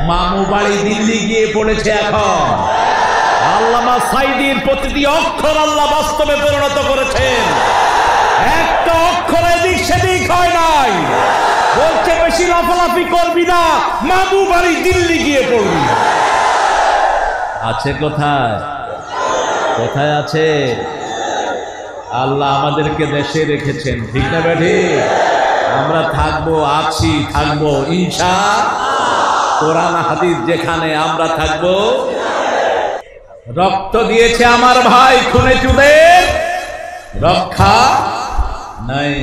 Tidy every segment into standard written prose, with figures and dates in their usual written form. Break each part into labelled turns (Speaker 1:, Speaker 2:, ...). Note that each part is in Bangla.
Speaker 1: মামু বাড়ি দিল্লি গিয়ে পড়েছে এখন। আল্লামা সাঈদীর প্রতিটি অক্ষর আল্লাহ বাস্তবে পরিণত করেছেন। একটা অক্ষর এদিক সেদিক হয় নাই। বলছে বেশি লাফালাফি করবি না, মামু বাড়ি দিল্লি গিয়ে পড়বি। আছে কোথায়? কোথায় আছে? আল্লাহ আমাদেরকে দেশে রেখেছেন, ঠিক না বেঠি? আমরা থাকবো, আছি, থাকবো ইনশাআল্লাহ। কোরআন হাদিস যেখানে আমরা থাকবো। রক্ত দিয়েছে আমার ভাই, খুনে চুদের রক্ষা নাই।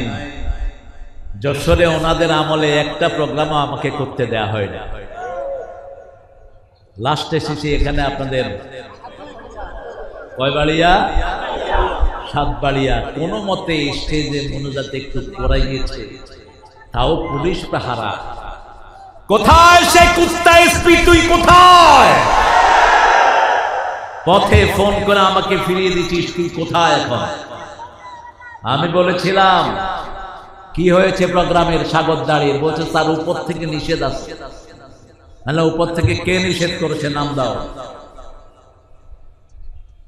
Speaker 1: যশোরে ওনাদের আমলে একটা প্রোগ্রামও আমাকে করতে দেয়া হয় না। লাস্ট এসেছি এখানে আপনাদের কয়বাড়িয়া, সাতবাড়িয়া। কোনো মতে স্টেজে মনোজাতে একটু করাইয়েছে, তাও পুলিশ পাহারা। কোথায় সে কুত্তা এসপি? তুই কোথায়? পথে ফোন করে আমাকে ফিরিয়ে দিচ্ছিস, তুই কোথায় এখন? আমি বলেছিলাম কি হয়েছে প্রোগ্রামের সাগর দাঁড়িয়ে? বলছে তার উপর থেকে নিষেধ আছে। উপর থেকে কে নিষেধ করেছে? নাম দাও।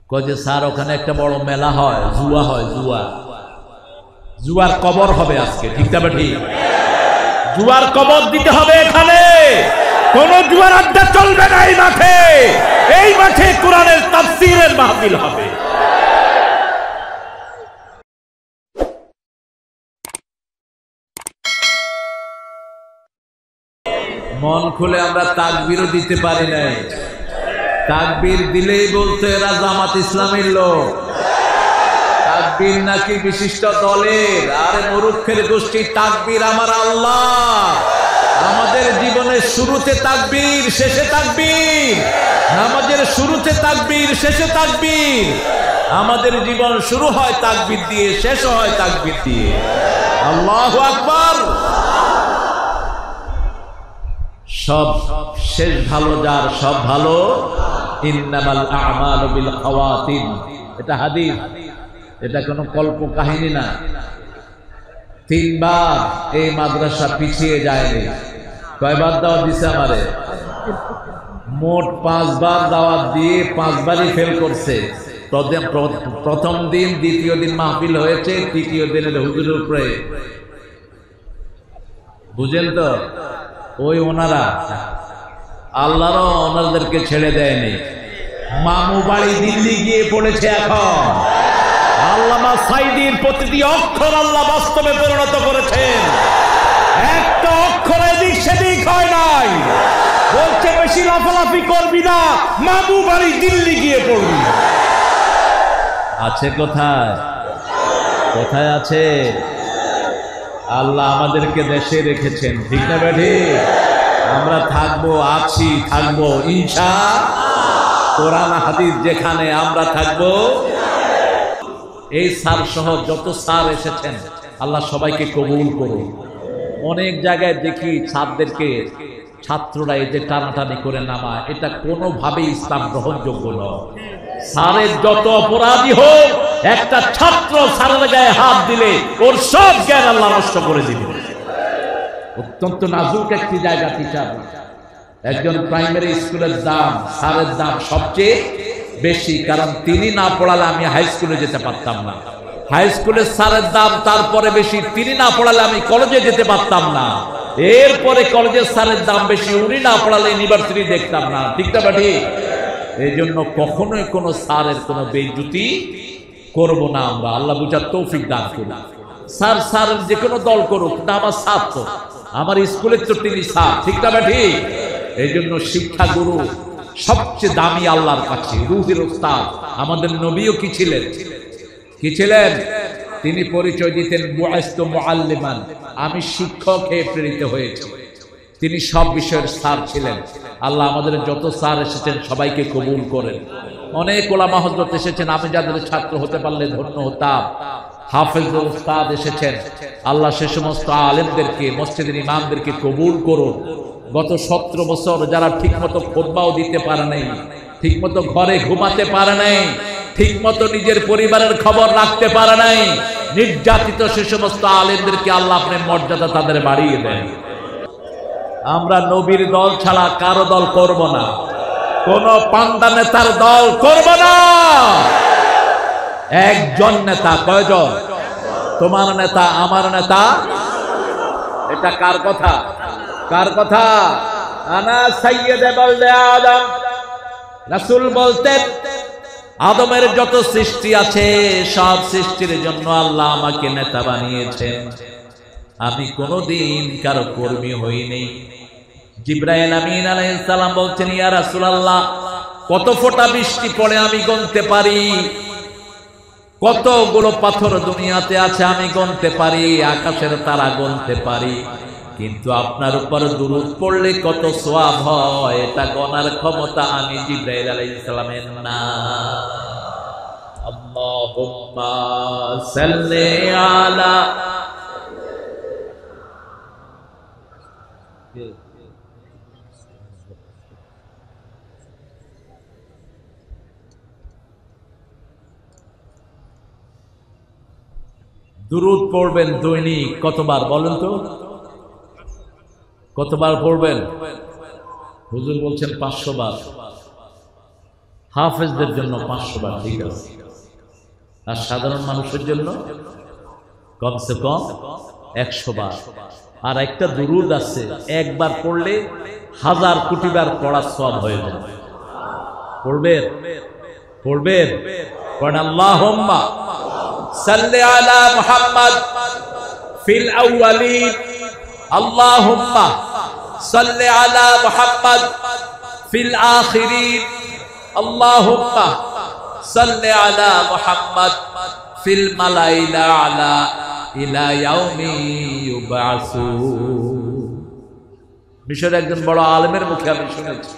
Speaker 1: কয়ে স্যার ওখানে একটা বড় মেলা হয়, জুয়া হয়, জুয়ার কবর হবে আজকে, ঠিক না ঠিক? জুয়ার কবর দিতে হবে এখানে। কোন জুয়ার আড্ডা চলবে না এই মাঠে। এই মাঠে কোরআনের তাফসীরের মাহফিল হবে। মন খুলে আমরা তাকবীরও দিতে পারি নাই। তাকবীর দিলেই বলতে এরা জামাত ইসলামের লোক। তাকবীর নাকি বিশিষ্ট দলের। আরে মূর্খের গোষ্ঠী, তাকবীর আমার আল্লাহ। আমাদের জীবনের শুরুতে তাকবীর, শেষে তাকবীর। নামাজের শুরুতে তাকবীর, শেষে তাকবীর। আমাদের জীবন শুরু হয় তাকবীর দিয়ে, শেষ হয় তাকবীর দিয়ে। আল্লাহু আকবার। সব শেষ ভালো যার, সব ভালো। ইন্নামাল আ'মালু বিল খাওয়াতিম। এটা হাদিস, এটা কোনো কল্প কাহিনী না। 3 বার এই মাদ্রাসা পিছিয়ে যায়নি। কয়বার দাওয়াত দিছে আমারে? মোট 5 বার দাওয়াত দিয়ে 5 বারই ফেল করছে। প্রথম দিন, দ্বিতীয় দিন মাহফিল হয়েছে, তৃতীয় দিনের হুজুরের উপরে। বুঝেন তো? ওই ওনারা আল্লাহরও ওনাদেরকে ছেড়ে দেয়নি। মামু বাড়ি দিল্লি গিয়ে পড়েছে এখন। আল্লামা সাঈদীর প্রতিটি অক্ষর আল্লাহ বাস্তবে পরিণত করেছেন। একটা অক্ষর এদিক সেদিক হয় নাই। বলছে বেশি লাফালাফি করবি না, মামু বাড়ি দিল্লি গিয়ে পড়বি। আছে কোথায়? কোথায় আছে? আল্লাহ আমাদেরকে দেশে রেখেছেন, ঠিক না বেঠি? আমরা থাকবো, আছি, থাকবো ইনশাআল্লাহ। কোরআন হাদিস যেখানে আমরা থাকবো। এই স্যার সহ যত স্যার এসেছেন আল্লাহ সবাইকে কবুল করুন। অনেক জায়গায় দেখি ছাত্রদেরকে, ছাত্ররা এই যে টানাটানি করে নামায়, এটা কোনোভাবেই ইসলাম গ্রহণযোগ্য নয়। স্যারের যত অপরাধী হোক, একটা ছাত্র স্যারের গায়ে হাত দিলে ওর সব জ্ঞান আল্লাহ নষ্ট করে দিবে। অত্যন্ত নাজুক একটি জায়গা টিচার। একজন প্রাইমারি স্কুলের দাম, স্যারের দাম সবচেয়ে বেশি, কারণ তিনি না পড়ালে আমি হাই স্কুলে যেতে পারতাম না। হাই স্কুলের স্যারের দাম তারপরে বেশি, তিনি না পড়ালে আমি কলেজে যেতে পারতাম না। এরপরে কলেজের স্যারের দাম বেশি, উনি না পড়ালে ইউনিভার্সিটি দেখতাম না, ঠিক না ঠিক? এই জন্য কখনোই কোনো স্যারের কোনো বেইজ্জতি করব না আমরা। আল্লাহ বুঝার তৌফিক দান করুন। স্যার স্যার যে কোনো দল করুক, না আমার স্যার তো, আমার স্কুলের তো তিনি স্যার, ঠিক না ঠিক? এই জন্য শিক্ষা গুরু সবচেয়ে দামি আল্লাহর কাছে, রুহের উস্তাদ। আমাদের নবীও কি ছিলেন? কি ছিলেন? তিনি পরিচয় দিতেন বুআইস্তু মুআল্লিমান, আমি শিক্ষক হয়ে প্রেরিত হয়েছি। তিনি সব বিষয়ের স্যার ছিলেন। আল্লাহ আমাদের যত স্যার এসেছেন সবাইকে কবুল করেন। অনেক ওলামা হযরত এসেছেন, আমি যাদের ছাত্র হতে পারলে ধন্য হতাম। হাফেজ উস্তাদ এসেছেন, আল্লাহ সে সমস্ত আলেমদেরকে, মসজিদের ইমামদেরকে কবুল করুন। গত 17 বছর যারা ঠিকমতো খুতবাও দিতে পারে নাই, ঠিকমতো ঘরে ঘুমাতে পারে নাই, ঠিকমতো নিজের পরিবারের খবর রাখতে পারে নাই, নির্যাতিত সে সমস্ত আলেমদেরকে আল্লাহ আপনার মর্যাদা তাদের বাড়িয়ে দেন। আমরা নবীর দল ছাড়া কারো দল করব না, কোন পান্ডা নেতার দল করব না। একজন নেতা। কয়জন? তোমার নেতা, আমার নেতা। এটা কার কথা? কার কথা? আনা সাইয়্যিদে বলদে আদম। রাসূল বলতেন আদমের যত সৃষ্টি আছে সব সৃষ্টির জন্য আল্লাহ আমাকে নেতা বানিয়েছেন, আমি কোনদিন কারো কর্মী হইনি। জিবরাইল আমিন আলাইহিস সালাম বলছেন, ইয়া রাসূলুল্লাহ, কত ফোঁটা বৃষ্টি পড়ে আমি গুনতে পারি, কতগুলো পাথর দুনিয়াতে আছে আমি গুনতে পারি, আকাশের তারা গুনতে পারি, কিন্তু আপনার উপর দুরূদ পড়লে কত সওয়াব হয় এটা গণার ক্ষমতা আমি জিবরাইল আলাইহিস সালামের না। আল্লাহুম্মা সাল্লি আলা। দুরূদ পড়বেন দৈনিক কতবার বলেন তো? কতবার পড়বেন? হুজুর বলছেন 500 বার। হাফেজদের জন্য 500 বার, ঠিক আছে। আর সাধারণ মানুষের জন্য কমসে কম 100 বার। আর একটা দুরূদ আছে, একবার পড়লে 1000 কোটি বার পড়ার সওয়াব হয়ে যায়। পড়বেন? পড়বেন? পড়েন আল্লাহুম্মা সাল্লি আলা মুহাম্মদ ফিল আউয়ালিন, আল্লাহুম্মা সাল্লি আলা মুহাম্মদ ফিল আখিরিন, আল্লাহুম্মা সাল্লি আলা মুহাম্মদ ফিল মালাইল আলা ইলা ইয়াউমি ইউবআসুন। মিশরের একজন বড় আলেমের মুখে আমি শুনেছি,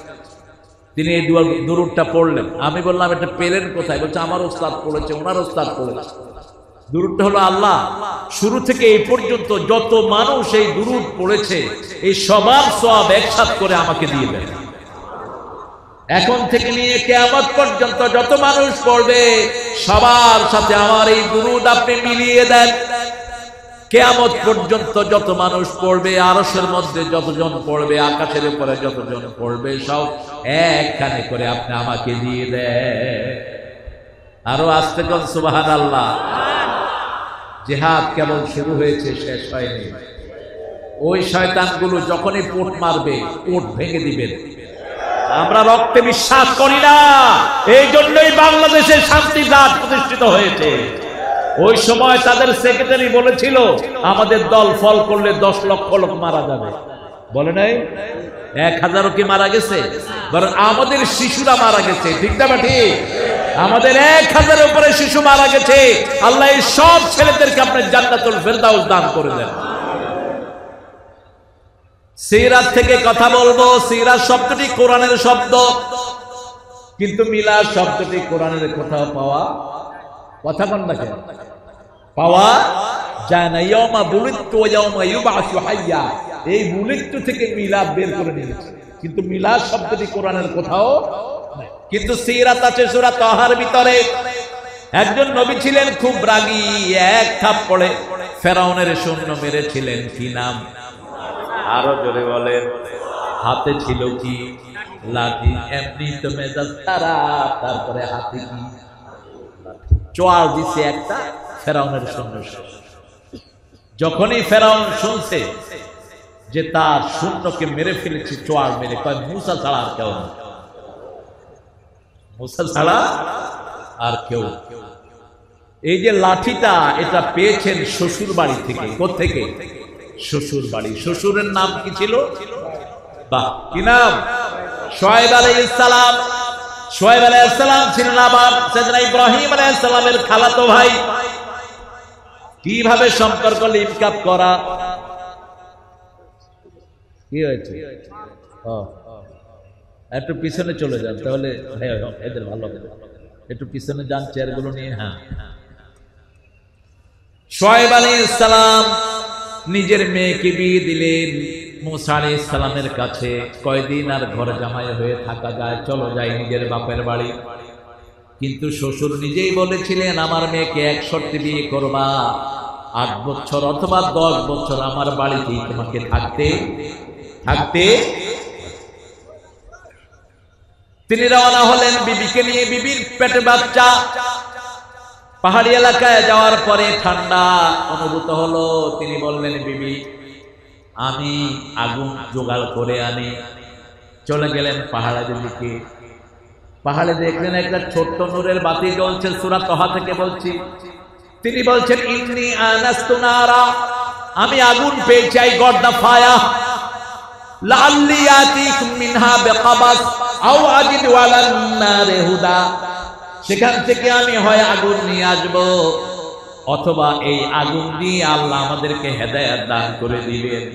Speaker 1: তিনি এই দুরূদটা পড়লেন। আমি বললাম এটা পেলেন কোথায়? বলছে আমার ওস্তাদ পড়েছে, ওনার ওস্তাদ পড়েছে। দুরূদটা হলো, আল্লাহ শুরু থেকে এই পর্যন্ত যত মানুষ এই দুরূদ পড়েছে এই সবার সওয়াব একসাথে করে আমাকে দিয়ে দেন। এখন থেকে নিয়ে কিয়ামত পর্যন্ত যত মানুষ পড়বে সবার সাথে আমার এই দুরূদ আপনি মিলিয়ে দেন। কিয়ামত পর্যন্ত যত মানুষ পড়বে, আরশের মধ্যে যতজন পড়বে, আকাশের উপরে যতজন পড়বে, সব একখানে করে আপনি আমাকে দিয়ে দেন। আরো আস্তে কোন সুবহানাল্লাহ। জিহাদ কেবল শুরু হয়েছে, শেষ হয়নি। ওই শয়তানগুলো যখনই পোট মারবে পোট ভেঙে দিবেন। আমরা রক্তে বিশ্বাস করি না, এই জন্যই বাংলাদেশের শান্তি রাত প্রতিষ্ঠিত হয়েছে। ওই সময় তাদের সেক্রেটারি বলেছিল আমাদের দল ফল করলে 10 লক্ষ লোক মারা যাবে, বলে নাই? 1000 কি মারা গেছে? বরং আমাদের শিশুরা মারা গেছে, ঠিক না ঠিক? আমাদের 1000 উপরে শিশু মারা গেছে। আল্লাহ এই সব ছেলেদেরকে আপনি জান্নাতুল ফেরদাউস দান করে দেন। সিরাত থেকে কথা বলবো। সিরাত শব্দটি কোরআনের শব্দ, কিন্তু মিলাদ শব্দটি কোরআনের কোথাও পাওয়া কথা বল না কেন? পাওয়া যায় না। ইয়াউমা বুলিতু ওয়া ইয়াউমা ইউবআসু হাইয়া, এই বুলিতু থেকে মিলাদ বের করে নিয়েছে, কিন্তু মিলাদ শব্দটি কোরআনের কোথাও নাই। কিন্তু সিরাত আছে সূরা তাহার ভিতরে। একজন নবী ছিলেন খুব রাগী, এক থাপ্পড়ে ফেরাউনের সৈন্য মেরেছিলেন। কি নাম? আরো জোরে বলেন। হাতে ছিল কি? লাঠি। এমনি তো মেজাজ খারাপ, তারপরে হাতে কি? চোয়াল দিছে একটা ফেরাউনের সৈন্য। যখনই ফেরাউন শুনছে যে তার সৈন্যকে মেরে ফেলেছে চোয়াল মেরে, কয় মুসা ছাড়া আর কেউ না, মুসা ছাড়া আর কেউ। এই যে লাঠিটা এটা পেয়েছেন শ্বশুর বাড়ি থেকে। কোত্থেকে? শ্বশুর বাড়ি। শ্বশুরের নাম কি ছিল? বাহ, কি নাম? শুআয়ব আলাইহিস সালাম। শুআয়ব আলাইহিস সালাম ছিলেন আবার সাইয়েদনা ইব্রাহিম আলাইহিস সালামের খালাতো ভাই। কিভাবে সম্পর্ক লিঙ্কআপ করা? কি হয়েছে? একটু পিছনে চলে যান, তাহলে এদের ভালো হবে। একটু পিছনে যান চেয়ারগুলো নিয়ে। হ্যাঁ, শুআয়ব আলাইহিস সালাম নিজের মেয়েকে বিয়ে দিলেন মুসা আলাইহিস সালামের কাছে। কয়দিন আর ঘর জামাই হয়ে থাকা যায়? চলো যাই নিজের বাপের বাড়ি। কিন্তু শ্বশুর নিজেই বলেছিলেন আমার মেয়েকে এক শর্তে বিয়ে করবা, 8 বছর অথবা 10 বছর আমার বাড়িতেই তোমাকে থাকতে থাকতে। তিনি রওনা হলেন বিবিকে নিয়ে, বিবির পেটে বাচ্চা। পাহাড়ি এলাকায় যাওয়ার পরে ঠান্ডা অনুভূত হলো। তিনি বললেন, বিবি আমি আগুন জোগাড় করে আনি। চলে গেলেন পাহাড়ের দিকে। পাহাড়ে দেখলেন একটা ছোট্ট নূরের বাতি জ্বলছে, সূরা তহা থেকে বলছি। তিনি বলছেন, ইন্নী আনাস্তু নারা, আমি আগুন পেয়েছি, আই গট দা ফায়ার, লাআল্লি আতিকুম মিনহা বিকাবাস আও আজিদু আলান নারি হুদা। সেখান থেকে আমি হয় আগুন নিয়ে আসবো, অথবা এই আগুন দিয়ে আল্লাহ আমাদেরকে হেদায়েত দান করে দিবেন।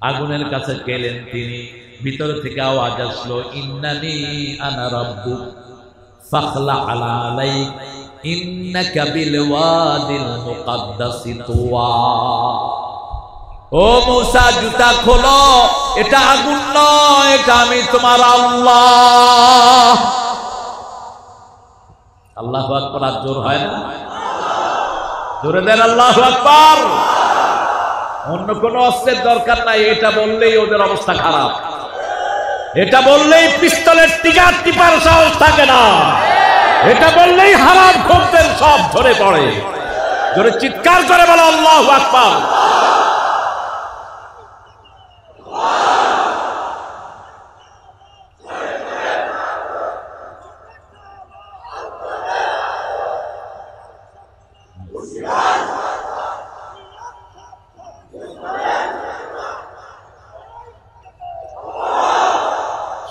Speaker 1: আগুনের কাছে গেলেন তিনি, ভিতর থেকে আওয়াজ আসলো, ইন্নানি আনা রাব্বুক ফাখলা আলা আলাইক ইন্নাকা বিল ওয়াদিল মুকাদ্দাসি তুওয়া। ও মূসা, জুতা খোলো, এটা আগুন নয়, এটা আমি তোমার আল্লাহ। আল্লাহু আকবার। আর জোর হয় না? জোরে দেন আল্লাহু আকবার। অন্য কোনো অস্ত্রের দরকার নাই, এটা বললেই ওদের অবস্থা খারাপ। এটা বললেই পিস্তলের টিকার টিপার সাহস থাকে না। এটা বললেই হারাম খোরদের সব ধরে পড়ে। জোরে চিৎকার করে বলো আল্লাহু আকবার।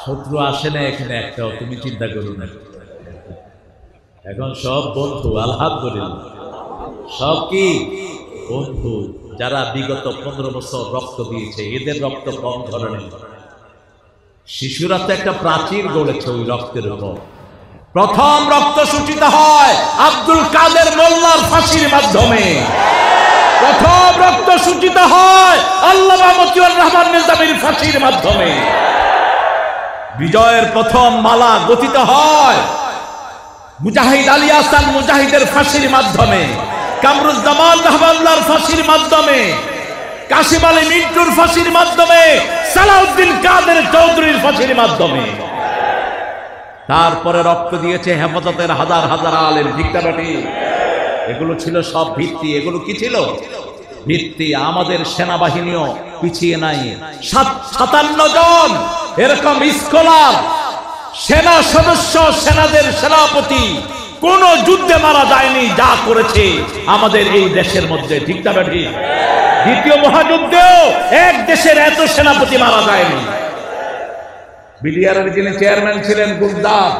Speaker 1: শত্রু আসে না এখানে একটাও, তুমি চিন্তা করো না। এখন সব বন্ধু, আলহামদুলিল্লাহ, সব কি বন্ধু। যারা বিগত 15 বছর রক্ত দিয়েছে, এদের রক্ত কম ধরনের। শিশুরা তো একটা প্রাচীর গড়েছে ওই রক্তের উপর। প্রথম রক্ত সূচিত হয় আব্দুল কাদের মোল্লার ফাঁসির মাধ্যমে। প্রথম রক্ত সূচিত হয় আল্লামা মতিউর রহমান নিজামীর ফাঁসির মাধ্যমে। বিজয়ের প্রথম মালা গঠিত হয় মুজাহিদ আলী আহসান মুজাহিদের ফাঁসির মাধ্যমে, কামরুজ্জামান রহমানুল্লাহর ফাঁসির মাধ্যমে, কাশিম আলী মিন্টুর ফাঁসির মাধ্যমে, সালাউদ্দিন কাদের চৌধুরীর ফাঁসির মাধ্যমে। তারপরে রক্ত দিয়েছে হেফাজতের হাজার হাজার আলেম। ভিক্ষাবাটি, এগুলো ছিল সব ভিত্তি। এগুলো কি ছিল? ভিত্তি। আমাদের সেনাবাহিনীও পিছিয়ে নাই। 57 জন এরকম স্কলার সেনা সদস্য, সেনাদের সেনাপতি কোন যুদ্ধে মারা যায়নি যা করেছে আমাদের এই দেশের মধ্যে। ঠিক না বেঠি? দ্বিতীয় মহাযুদ্ধেও এক দেশের এত সেনাপতি মারা যায়নি। বিডিআরের যিনি চেয়ারম্যান ছিলেন গুলজার,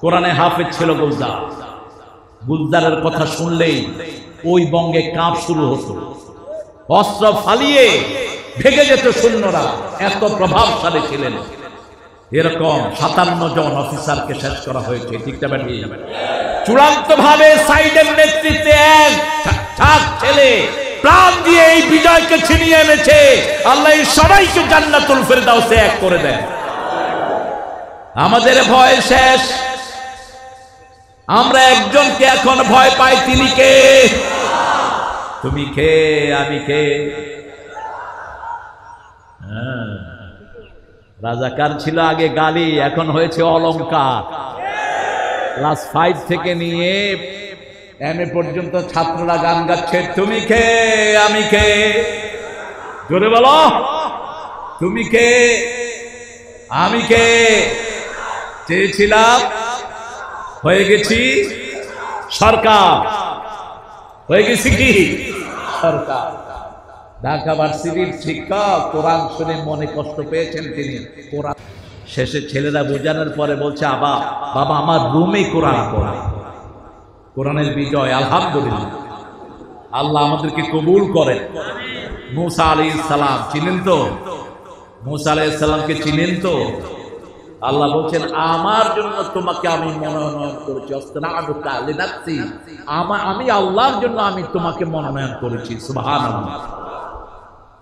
Speaker 1: কোরআনে হাফেজ ছিল গুলজার। গুলজারের কথা শুনলেই ওই বঙ্গে কাঁপ শুরু হতো, অস্ত্র ফালিয়ে ভেগে যেত সৈন্যরা, এত প্রভাবশালী ছিলেন। এরকম 57 জন অফিসারকে শেষ করা হয়েছে। ঠিক না বেঠি? চূড়ান্ত ভাবে সাইদের নেতৃত্বে এক ছেলে প্রাণ দিয়ে এই বিজয়কে ছিনিয়ে এনেছে। আল্লাহ সবাইকে জান্নাতুল ফেরদাউসে এক করে দেন। আমাদের ভয় শেষ। আমরা একজনকে এখন ভয় পাই, তিনি কে? তুমি কে? আমি কে? রাজাকার ছিল আগে গালি, এখন হয়েছে অলংকার। ক্লাস 5 থেকে নিয়ে এমএ পর্যন্ত ছাত্ররা গান গাচ্ছে, তুমি কে? আমি কে? জোরে বলো, তুমি কে? আমি কে? চেয়েছিলাম, হয়ে গেছি সরকার। হয়ে গেছি কি সরকার। ঢাকা ভার্সিটির শিক্ষক কোরআন শুনে মনে কষ্ট পেয়েছেন তিনি। কোরআন শেষে ছেলেরা বোঝানোর পরে বলছে, বাবা আমার রুমে কোরআন পড়ায়। কোরআনের বিজয়, আলহামদুলিল্লাহ। আল্লাহ আমাদেরকে কবুল করেন। মুসা আলাইহিস সালাম চিনেন তো? মুসা আলাইহিস সালামকে চিনেন তো? আল্লাহ বলছেন, আমার জন্য তোমাকে আমি মনোনয়ন করেছি। আমি আল্লাহর জন্য আমি তোমাকে মনোনয়ন করেছি। সুবহানাল্লাহ।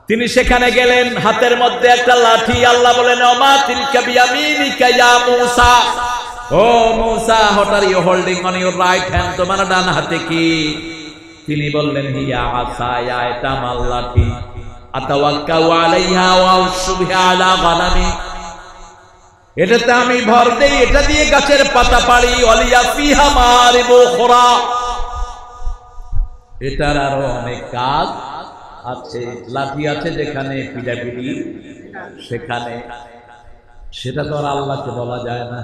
Speaker 1: তিনি সেখানে গেলেন, হাতের মধ্যে একটা লাঠি। আল্লাহ বলেন, ওমা তিলকা বিয়ামিনিকা ইয়া মূসা। ও Musa, what are you holding on your right hand? তোমার ডান হাতে কি? তিনি বললেন, হিয়া আসায়া, এটা আমার লাঠি। আতাওয়াক্কাউ আলাইহা ওয়া আউশুবিহা আলা গানামি, এটাতে আমি ভর দেই, এটা দিয়ে গাছের পাতা পাড়ি। ওয়ালিয়া ফিহা মারিবু খুরা, এটার আরো অনেক কাজ আছে। লাঠি আছে যেখানে পিটাপিটি সেখানে, সেটা তো আর আল্লাহকে বলা যায় না।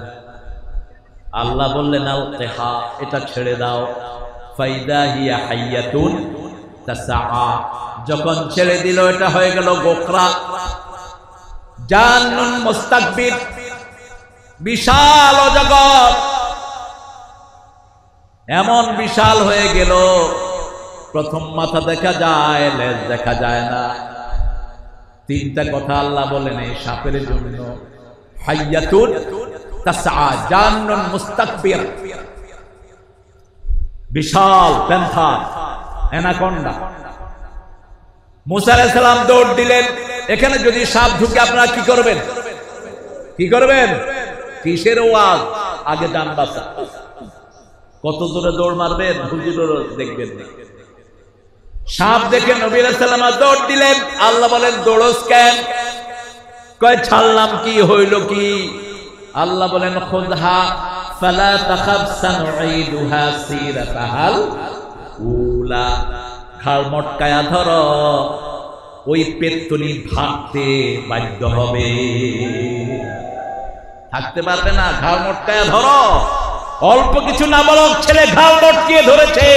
Speaker 1: আল্লাহ বললেন আলকিহা, এটা ছেড়ে দাও। ফাইদা হিয়া হাইয়াতুন তাসআ, যখন ছেড়ে দিল এটা হয়ে গেল গোখরা। জান্নুন মুস্তাকবির, বিশাল জগৎ, এমন বিশাল হয়ে গেল প্রথম মাথা দেখা যায়, লেজ দেখা যায় না। তিনটা কথা আল্লাহ বলেন এই সাপের জন্য। হাইয়াতুন তাসআ, জান্নুন মুস্তাকবির, বিশাল প্যান্থার, অ্যানাকোন্ডা। মুসা আলাইহিস সালাম দৌড় দিলেন। এখানে যদি সাপ ঢুকে আপনারা কি করবেন? কি করবেন? কিসের ওয়াজ? আগে জান বাঁচা। কত দূরে দৌড় মারবেন হুজুরও দেখবেন। সাপ দেখে নবী আলাইহিস সালাম দৌড় দিলেন। আল্লাহ বলেন দৌড়স কেন? কয় ছাড়লাম, কি হইল কি? আল্লাহ বলেন খুযহা ফালা তাখাফ সানুঈদুহা সিরাতাহাল উলা, ঘাড় মটকায়া ধরো, ওই পেত্তনি ভাগতে বাধ্য হবে, থাকতে পারবে না। ঘাড় মটকায়া ধরো। অল্প কিছু নাবালক ছেলে ঘাড় মটকিয়ে ধরেছে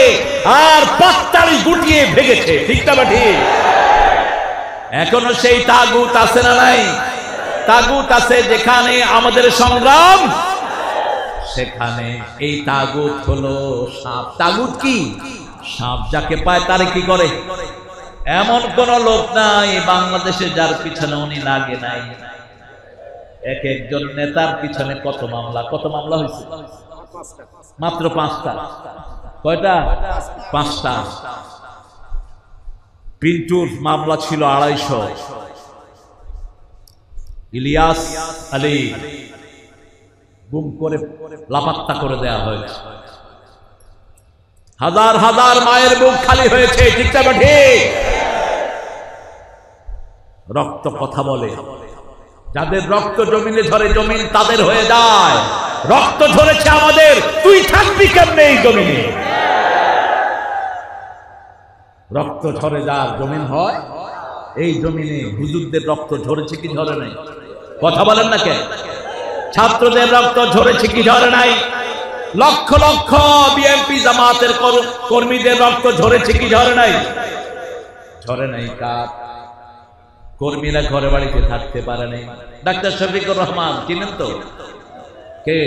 Speaker 1: আর পাত্তারি গুটিয়ে ভেগেছে, ঠিক না ঠিক? এখনো সেই তাগুত আছে না নাই? তাগুত আছে যেখানে আমাদের সংগ্রাম, সেখানে এই তাগুত হলো সাপ। তাগুত কি? সাপ যাকে পায় তারে কি করে? এমন কোন লোক নাই বাংলাদেশে যার পিছনে উনি লাগে নাই। এক একজন নেতার পিছনে কত মামলা, কত মামলা হয়েছে? মাত্র 5টা। কয়টা? 5টা। পিন্টুর মামলা ছিল 250। ইলিয়াস আলী গুম করে লাপাত্তা করে দেয়া হয়েছে। হাজার হাজার মায়ের বুক খালি হয়েছে, ঠিক না ঠিক? রক্ত কথা বলে। যাদের রক্ত জমিনে ঝরে জমিন তাদের হয়ে যায়। রক্ত ঝরেছে আমাদের, তুই থাকবি কেমনে এই জমিনে? রক্ত ঝরে যার জমিন হয়, এই জমিনে হুজুরদের রক্ত ঝরেছে কি ঝরে নাই? কথা বলেন না কেন? ছাত্রদের রক্ত ঝরেছে কি ঝরে নাই? লক্ষ লক্ষ বিএনপি জামাতের কর্মীদের রক্ত ঝরেছে কি ঝরে নাই? ঝরে নাই। কার? কর্মীরা ঘরে বাড়িতে থাকতে পারে নাই। ডাক্তার শফিকুর রহমান চিনেন তো? কে?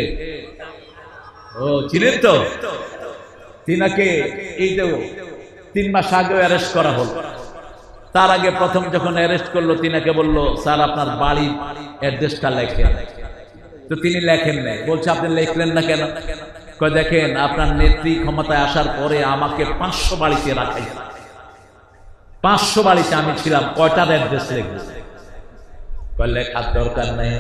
Speaker 1: ও চিনেন তো? তিনাকে এই তো 3 মাস আগে অ্যারেস্ট করা হলো। তার আগে প্রথম যখন অ্যারেস্ট করলো তিনাকে বললো স্যার আপনার বাড়ির অ্যাড্রেসটা লেখেন। তো তিনি লেখেন নাই। বলছে আপনি লিখলেন না কেন? কয় দেখেন আপনার নেত্রী ক্ষমতায় আসার পরে আমাকে 500 বাড়িতে রাখাই, 500 বাড়িতে আমি ছিলাম, কয়টার অ্যাড্রেস লিখবে? কয় লেখার দরকার নেই,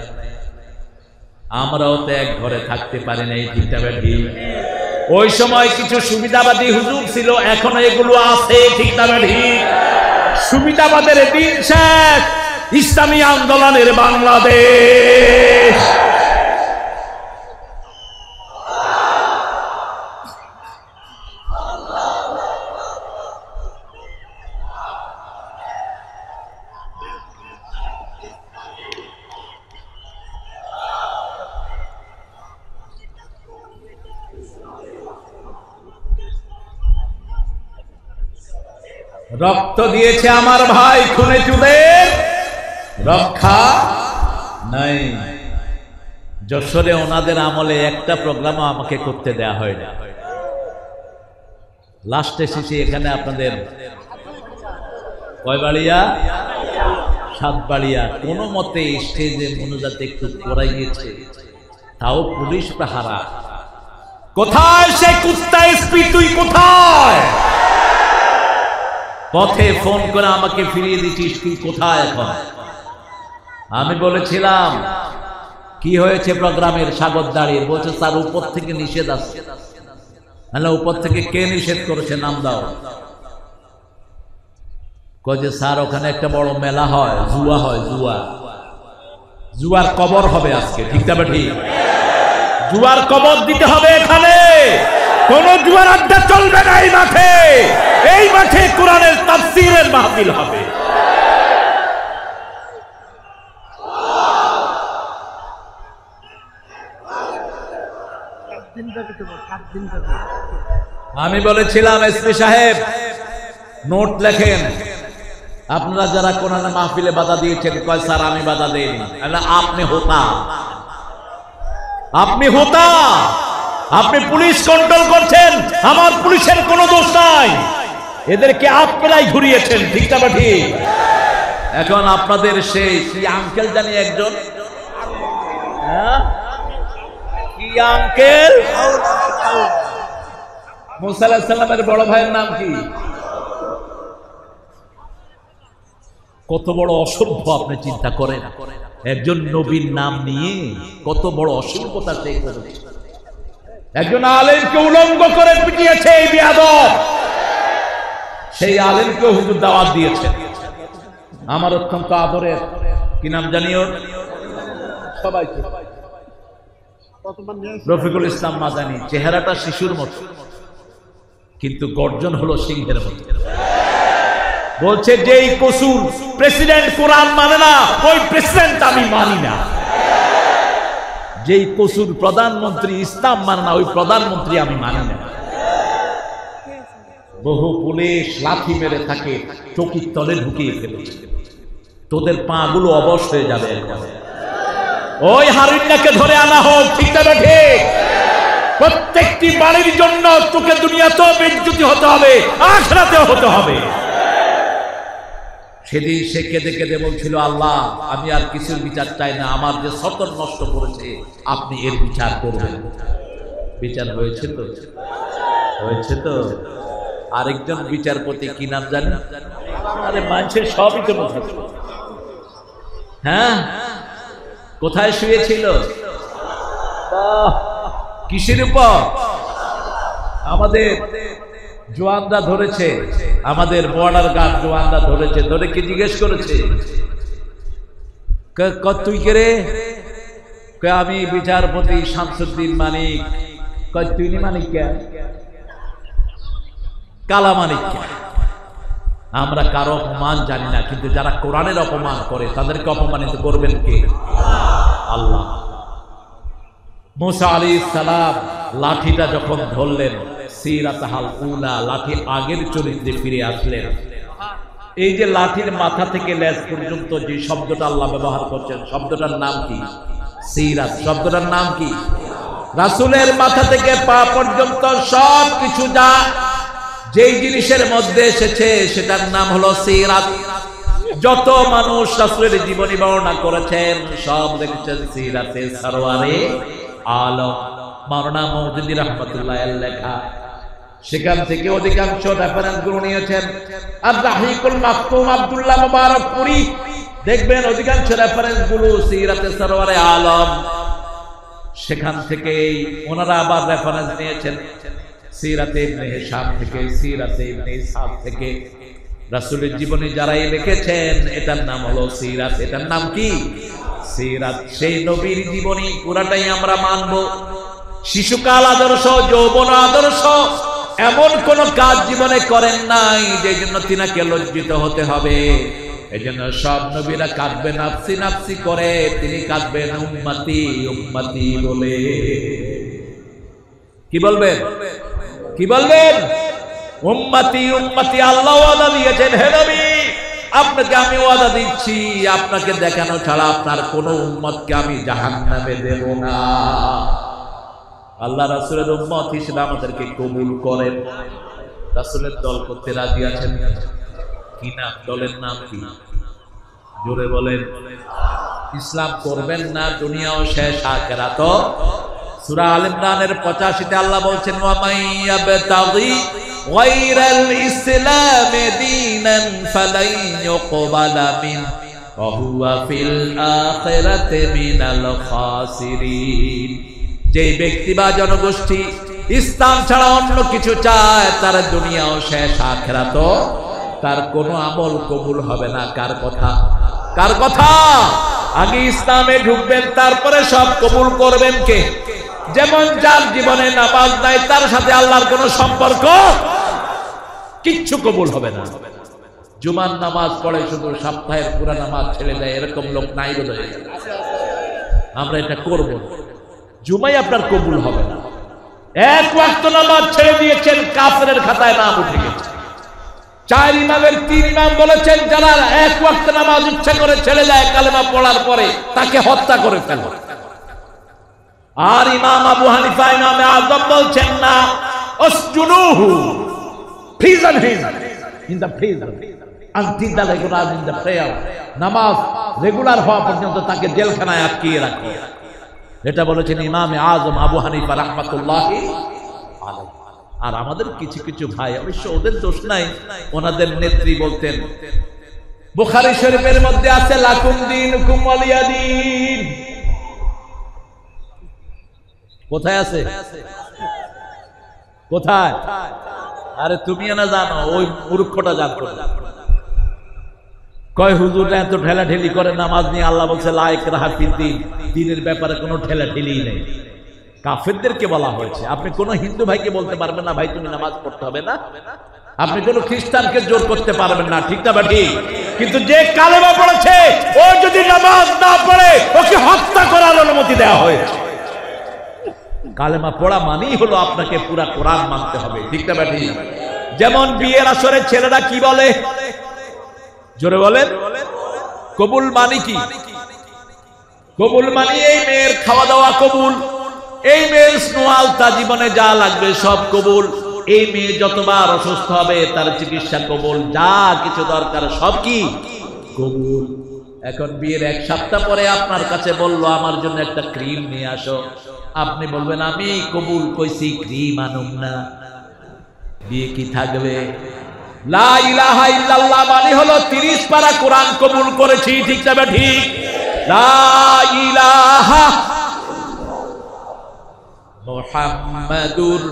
Speaker 1: আমরাও তো এক ঘরে থাকতে পারি নাই, ঠিক না ঠিক? ওই সময় কিছু সুবিধাবাদী হুজুর ছিল, এখনো এগুলো আছে, ঠিক না ঠিক? সুবিধাবাদের দিন শেষ, ইসলামী আন্দোলনের বাংলাদেশ। রক্ত দিয়েছে আমার ভাই, খুনে চুদের রক্ষা নাই। যশোরে ওনাদের আমলে একটা প্রোগ্রামও আমাকে করতে দেয়া হয় না। লাস্টে শেষে এখানে আপনাদের কয়বাড়িয়া, 7 বাড়িয়া, কোনো মতে স্টেজে মনোজাতে একটু করাইয়েছে, তাও পুলিশ পাহারা। কোথায় সে কুত্তা এসপি? তুই কোথায়? পথে ফোন করে আমাকে ফিরিয়ে দিচ্ছিস, তুই কোথায় এখন? আমি বলেছিলাম কি হয়েছে প্রোগ্রামের? সাগর দাঁড়িয়ে বলছে স্যার উপর থেকে নিষেধ আছে। উপর থেকে কে নিষেধ করেছে? নাম দাও। কয় যে স্যার ওখানে একটা বড় মেলা হয়, জুয়া হয়, জুয়ার কবর হবে আজকে, ঠিক না ঠিক? জুয়ার কবর দিতে হবে এখানে, কোন জুয়ার আড্ডা চলবে না এই মাঠে। এই মাঠে কোরআনের তাফসীরের মাহফিল হবে। আমি বলেছিলাম এসপি সাহেব নোট লেখেন, আপনারা যারা কোরআনের মাহফিলে বাধা দিয়েছেন। কয় স্যার আমি বাধা দেইনি। আপনি হোতা, আপনি পুলিশ কন্ট্রোল করছেন, আমার পুলিশের কোনো দোষ নাই, এদেরকে আপনারাই ঘুরিয়েছেন, ঠিক না ঠিক? এখন আপনাদের সেই আঙ্কেল জানি একজন, কি আঙ্কেল? মুসা আলাইহিস সালামের বড় ভাইয়ের নাম কি? কত বড় অসভ্য আপনি চিন্তা করেন, একজন নবীর নাম নিয়ে কত বড় অসভ্যতা সে করেছে। একজন আলেমকে উলঙ্গ করে পিটিয়েছে এই বেয়াদব, সেই আলেমকে হুজুর দাওয়াত দিয়েছে। আমার অত্যন্ত আদরের, কি নাম জানিও সবাইকে, রফিকুল ইসলাম মাদানী। চেহারাটা শিশুর মতো, কিন্তু গর্জন হলো সিংহের মতো। বলছে যেই কসুর প্রেসিডেন্ট কোরআন মানে না, ওই প্রেসিডেন্ট আমি মানি না। যেই কসুর প্রধানমন্ত্রী ইসলাম মানে না, ওই প্রধানমন্ত্রী আমি মানি না। বহু পুলিশ লাঠি মেরে থাকে, চকির তলে ঢুকিয়ে ফেলেছে। তোদের পা গুলো অবশ হয়ে যাবে এখন। ওই হারিন্নাকে ধরে আনা হোক, ঠিক না ঠিক? প্রত্যেকটি বাড়ির জন্য তোকে দুনিয়াতেও বেজ্জতি হতে হবে, আখিরাতেও হতে হবে। সেদিন সে কেঁদে কেঁদে বলছিল, আল্লাহ আমি আর কিছুর বিচার চাই না, আমার যে সতর নষ্ট করেছে আপনি এর বিচার করবেন। বিচার হয়েছে তো? হয়েছে তো? আরেকজন বিচারপতি, কি নাম জানেন? আরে মানুষের সবই তো মনে, হ্যাঁ, কোথায় শুয়েছিল? কিসের উপর? আমাদের জওয়ানরা ধরেছে, আমাদের বর্ডার গার্ড জওয়ানরা ধরেছে। ধরে কি জিজ্ঞেস করেছে, তুই কে রে? আমি বিচারপতি শামসুদ্দিন মানিক। তুই মানিক কে? কালা মানিক কে? আমরা কারো অপমান জানি না, কিন্তু যারা কোরআনের অপমান করে তাদেরকে অপমানিত করবেন কে? আল্লাহ। মুসা আলাইহিস সালাম লাঠিটা যখন ধরলেন, সিরাতাল উলা, লাঠি আগের চরিত্রে ফিরে আসলেন। এই যে লাঠির মাথা থেকে লেজ পর্যন্ত যে শব্দটা আল্লাহ ব্যবহার করছেন, শব্দটার নাম কি? সিরাত। শব্দটার নাম কি? রাসূলের মাথা থেকে পা পর্যন্ত সব কিছু যা যেই জিনিসের মধ্যে এসেছে সেটার নাম হলো সিরাত। যত মানুষ রাসূলের জীবনী বর্ণনা করেছেন সব লিখেছেন সিরাতে সরওয়ারে আলম মাওলানা মওদুদী রাহমাতুল্লাহ আলাইহি লেখা। সেখান থেকে অধিকাংশ রেফারেন্স গুলো নিয়েছেন। আর রাহিকুল মাকতুম আব্দুল্লাহ মুবারকপুরি, দেখবেন অধিকাংশ রেফারেন্স গুলো সিরাতে সরওয়ারে আলম। সেখান থেকে ওনারা আবার রেফারেন্স নিয়েছেন সিরাতে ইবনে হিশাম থেকে, সিরাতে ইবনে ইসহাক থেকে। রাসূলের জীবনী যারাই লিখেছেন এটার নাম হলো সিরাত। এটার নাম কি? সিরাত। সেই নবীর জীবনী পুরাটাই আমরা মানব। শিশুকাল আদর্শ, যৌবন আদর্শ, এমন কোন কাজ জীবনে করেন নাই যে জন্য তিনাকে লজ্জিত হতে হবে। এই জন্য সব নবীরা কাঁদবেন নাফসি নাফসি করে, তিনি কাঁদবেন উম্মতি উম্মতি বলে। কি বলবেন? কি বলবেন? উম্মতি উম্মতি। আল্লাহ ওয়াদা দিয়েছেন, হে নবী আপনাকে আমি ওয়াদা দিচ্ছি, আপনাকে দেখানো ছাড়া আপনার কোন উম্মতকে আমি জাহান্নামে দেব না। আল্লাহ রাসূলের উম্মত হিসেবে আমাদেরকে কবুল করেন। রাসূলের দল করতে রাজি আছেন কি না? দলের নাম কি? জোরে বলেন। ইসলাম করবেন না, দুনিয়াও শেষ, আখিরাতও। সূরা আল ইমরানের 85-তে আল্লাহ বলছেন, ওয়া মাইয়াবতাগি গায়রাল ইসলামি দীনান ফালান ইউকবালা মিন ওয়া হুয়া ফিল আখিরাতি মিনাল খাসিরিন। যে ব্যক্তি বা জনগোষ্ঠী ইসলাম ছাড়া অন্য কিছু চায় তার দুনিয়াও শেষ, আখিরাতও তার কোনো আমল কবুল হবে না। কার কথা? কার কথা? আগে ইসলামে ঢুকবেন, তারপরে সব কবুল করবেন কে? যেমন যার জীবনে নামাজ নাই, তার সাথে আল্লাহর কোনো সম্পর্ক, কিচ্ছু কবুল হবে না। জুমার নামাজ পড়ে শুধু সপ্তাহের পুরা নামাজ ছেড়ে দেয়, এরকম লোক নাই বোধহয়। আমরা এটা করব না। জুমাই আপনার কবুল হবে না। এক ওয়াক্ত নামাজ ছেড়ে দিয়েছেন, কাফেরের খাতায় নাম উঠে গেছে। 4 ইমামের 3 ইমাম বলেছেন, যারা এক ওয়াক্ত নামাজ ইচ্ছা করে ছেড়ে দেয় কালেমা পড়ার পরে, তাকে হত্যা করে ফেলে। আর ইমাম আবু হানিফা ইমামে আযম বলছেন, না, আসজুনুহু, prison him in the prison until the regular in the prayer. নামাজ রেগুলার হওয়া পর্যন্ত তাকে জেলখানায় আটকিয়ে রাখো। এটা বলেছেন ইমামে আযম আবু হানিফা রাহমাতুল্লাহি আলাইহি। আর আমাদের কিছু কিছু ভাই, অবশ্য ওদের দোষ নাই, ওনাদের নেত্রী বলতেন, বুখারী শরীফের মধ্যে আছে, লাকুম দীনুকুম ওয়ালিয়া দীন। কোথায় আছে? কোথায়? আরে তুমি না জানো, ওই মূর্খটা জানতো। কয় হুজুর এত ঠেলাঠেলি করে নামাজ নিয়ে, আল্লাহ বলছে লা ইকরাহা ফিদ্দীন, দ্বীনের ব্যাপারে কোনো ঠেলাঠেলি নেই। কাফেরদেরকে বলা হয়েছে। আপনি কোনো হিন্দু ভাইকে বলতে পারবেন না, ভাই তুমি নামাজ পড়তে হবে না। আপনি কোনো খ্রিস্টানকে জোর করতে পারবেন না, ঠিক না ঠিক? কিন্তু যে কালেমা পড়েছে, ও যদি নামাজ না পড়ে, ওকে হত্যা করার অনুমতি দেওয়া হয়েছে। কালেমা পড়া মানেই হলো আপনাকে পুরা কোরআন মানতে হবে, ঠিক না ঠিক? যেমন বিয়ের আসরে ছেলেরা কি বলে, জোরে বলেন, কবুল মানে কি? কবুল মানে এই মেয়ের খাওয়া দাওয়া কবুল, এই মেয়ের স্নো আলতা, জীবনে যা লাগবে সব কবুল, এই মেয়ে যতবার অসুস্থ হবে তার চিকিৎসা কবুল, যা কিছু দরকার সব কি কবুল। এখন বিয়ের 1 সপ্তাহ পরে আপনার কাছে বললো, আমার জন্য একটা ক্রিম নিয়ে আসো। আপনি বলবেন, আমি কবুল কইছি, ক্রিম আনুম না। বিয়ে কি থাকবে? লা ইলাহা ইল্লাল্লাহ মানে হলো 30 পারা কোরআন কবুল করেছি, ঠিক না ঠিক? লা ইলাহা মুহাম্মাদুর।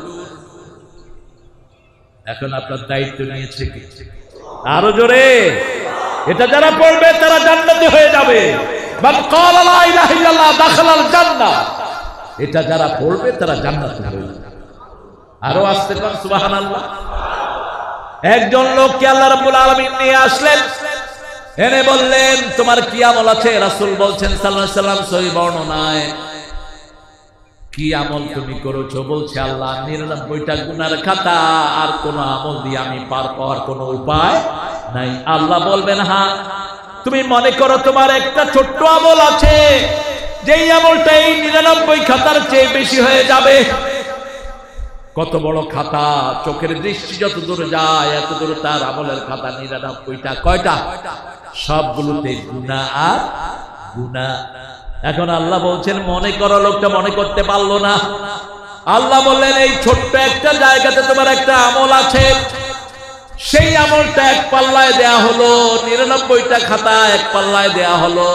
Speaker 1: এখন আপনার দায়িত্ব নিয়েছে কি? আরো জোরে। এটা যারা পড়বে তারা জান্নাতি হয়ে যাবে। মান ক্বালা লা ইলাহা ইল্লাল্লাহ দাখালাল জান্নাহ। এটা যারা পড়বে তারা জান্নাতি হয়ে যাবে। আরো আসতে পারেন সুবহানাল্লাহ। একজন লোককে আল্লাহ রাব্বুল আলামিন নিয়ে আসলেন, এনে বললেন, তোমার কি আমল আছে? রাসূল বলছেন সাল্লাল্লাহু আলাইহি সাল্লাম, সহিহ বর্ণনায়, কি আমল তুমি করেছো? বলছে, আল্লাহ 99টা গুনার খাতা, আর কোন আমল দিয়ে আমি পার পাওয়ার কোনো উপায় নাই। আল্লাহ বলবেন, হ্যাঁ, তুমি মনে করো তোমার একটা ছোট্ট আমল আছে, যেই আমলটা এই 99 খাতার চেয়ে বেশি হয়ে যাবে। কত বড় খাতা, চোখের দৃষ্টি যত দূরে যায় এত দূরে তার আমলের খাতা 99টা। কয়টা? সবগুলোতে গুনাহ আর গুনাহ। এখন আল্লাহ বলছেন, মনে করো, লোকটা মনে করতে পারলো না। আল্লাহ বললেন, এই ছোট্ট একটা জায়গাতে তোমার একটা আমল আছে, সেই আমলটা এক পাল্লায় দেয়া হলো, 99টা খাতা এক পাল্লায় দেয়া হলো।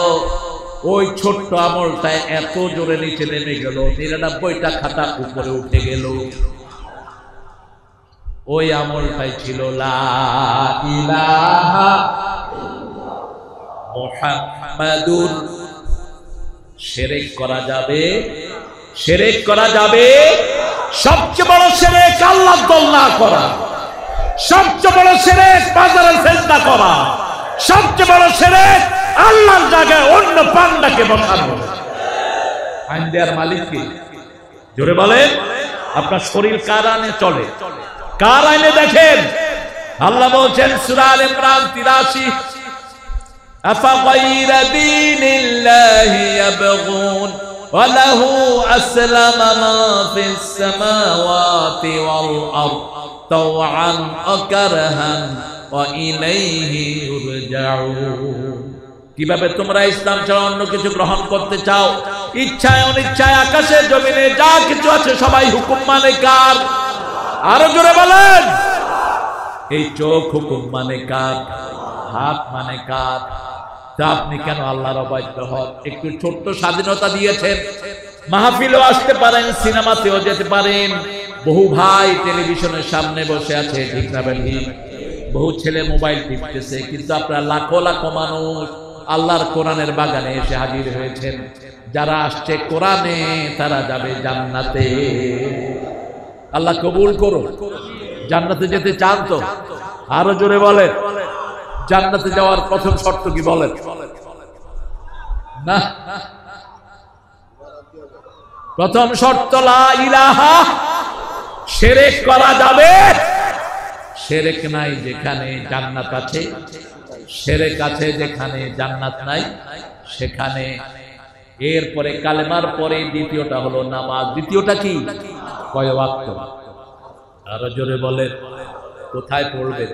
Speaker 1: ওই ছোট্ট আমলটা এত জোরে নিচে নেমে গেল, 99টা খাতা উপরে উঠে গেল। ওই আমলটাই ছিল লা ইলাহা মুহাম্মাদুর। শিরক করা যাবে, শিরক করা যাবে। সবচেয়ে বড় শিরক আল্লাহর দল না করা, সবচেয়ে বড় শিরক বাজারে সেজদা করা, সবচেয়ে বড় শিরক আল্লাহর জায়গায় অন্য বান্দাকে বসানো। আইন দেওয়ার মালিক কে? জোরে বলেন। আপনার শরীর কার আইনে চলে? কার আইনে দেখেন? আল্লাহ বলছেন সূরা আল ইমরান 83, أفغير دين الله يبغون وله أسلم من في السماوات والأرض طوعا وكرها وإليه يرجعون। কিভাবে তোমরা ইসলাম ছাড়া অন্য কিছু গ্রহণ করতে চাও? ইচ্ছায় অনিচ্ছায় আকাশে জমিনে যা কিছু আছে সবাই হুকুম মানে কার? আরো জোরে বলেন। এই চোখ হুকুম মানে কার? হাত মানে কার? তা আপনি কেন আল্লাহর অবাধ্য হন? একটু ছোট্ট স্বাধীনতা দিয়েছেন, মাহফিলও আসতে পারেন, সিনেমাতেও যেতে পারেন। বহু ভাই টেলিভিশনের সামনে বসে আছে, ঠিক না ঠিক? বহু ছেলে মোবাইল টিপতেছে, কিন্তু আপনারা লাখো লাখো মানুষ আল্লাহর কোরআনের বাগানে এসে হাজির হয়েছেন। যারা আসছে কোরআনে তারা যাবে জান্নাতে। আল্লাহ কবুল করো। জান্নাতে যেতে চান তো? আরো জোরে বলেন। জান্নাতে যাওয়ার প্রথম শর্ত কি বলেন? না, প্রথম শর্ত লা ইলাহা। শিরক করা যাবে? শিরক নাই যেখানে জান্নাত আছে, শিরক আছে যেখানে জান্নাত নাই সেখানে। এরপরে কালেমার পরে দ্বিতীয়টা হলো নামাজ। দ্বিতীয়টা কি? কয় ওয়াক্ত? আরো জোরে বলেন। কোথায় পড়বে?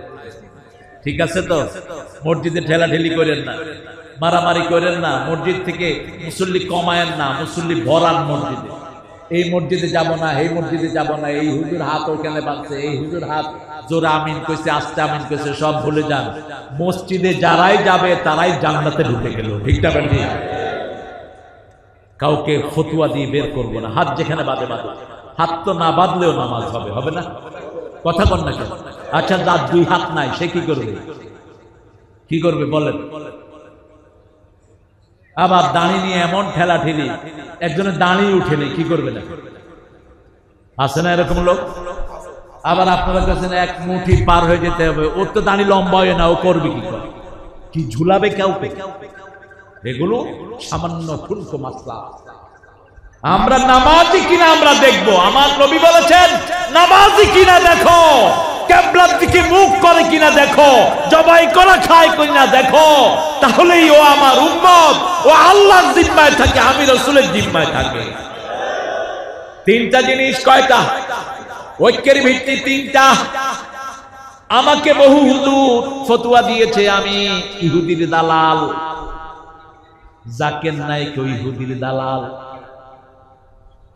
Speaker 1: ঠিক আছে তো? মসজিদে ঠেলাঠেলি করেন না, মারামারি করেন না, মসজিদ থেকে মুসল্লি কমায়েন না, মুসল্লি ভরান মসজিদে। এই মসজিদে যাব না, এই মসজিদে যাব না, এই হুজুর হাত ওখানে বাঁধছে, এই হুজুর হাত জোরে আমিন কইছে, আস্তে আমিন কইছে, সব ভুলে যান। মসজিদে যারাই যাবে তারাই জান্নাতে ঢুকে গেল। ঠিক না বেটি? কাউকে ফতুয়া দিয়ে বের করবো না। হাত যেখানে বাঁধে বাঁধে, হাত তো না বাঁধলেও নামাজ হবে, হবে না? কথা বল না কেন? আচ্ছা, যার দুই হাত নাই সে কি করবে? কি করবে বলেন? আবার দাঁড়ি নিয়ে এমন ঠেলা ঠেলি, একজনের দাঁড়ি উঠেনি, কি করবে না? আছে না এরকম লোক? আবার আপনারা কাছে এক মুঠি পার হয়ে যেতে হবে, ওর তো দাঁড়ি লম্বা হয় না, ও করবে কি করে? কি ঝুলাবে কাউকে? এগুলো সামান্য ঠুনকো মাসলা। আমরা নামাজি কিনা আমরা দেখবো। আমার নবী বলেছেন, নামাজি কিনা দেখো, কিবলার দিকে মুখ করে কিনা দেখো, জবাই করা খায় কিনা দেখো, তাহলেই ও আমার উম্মত, ও আল্লাহর জিম্মায় থাকে, আমি রাসূলের জিম্মায় থাকে। তিনটা জিনিস। কয়টা? ঐক্যের ভিত্তি তিনটা। আমাকে বহু হুজুর ফতোয়া দিয়েছে আমি ইহুদির দালাল। জাকির নায়েক ওই ইহুদির দালাল।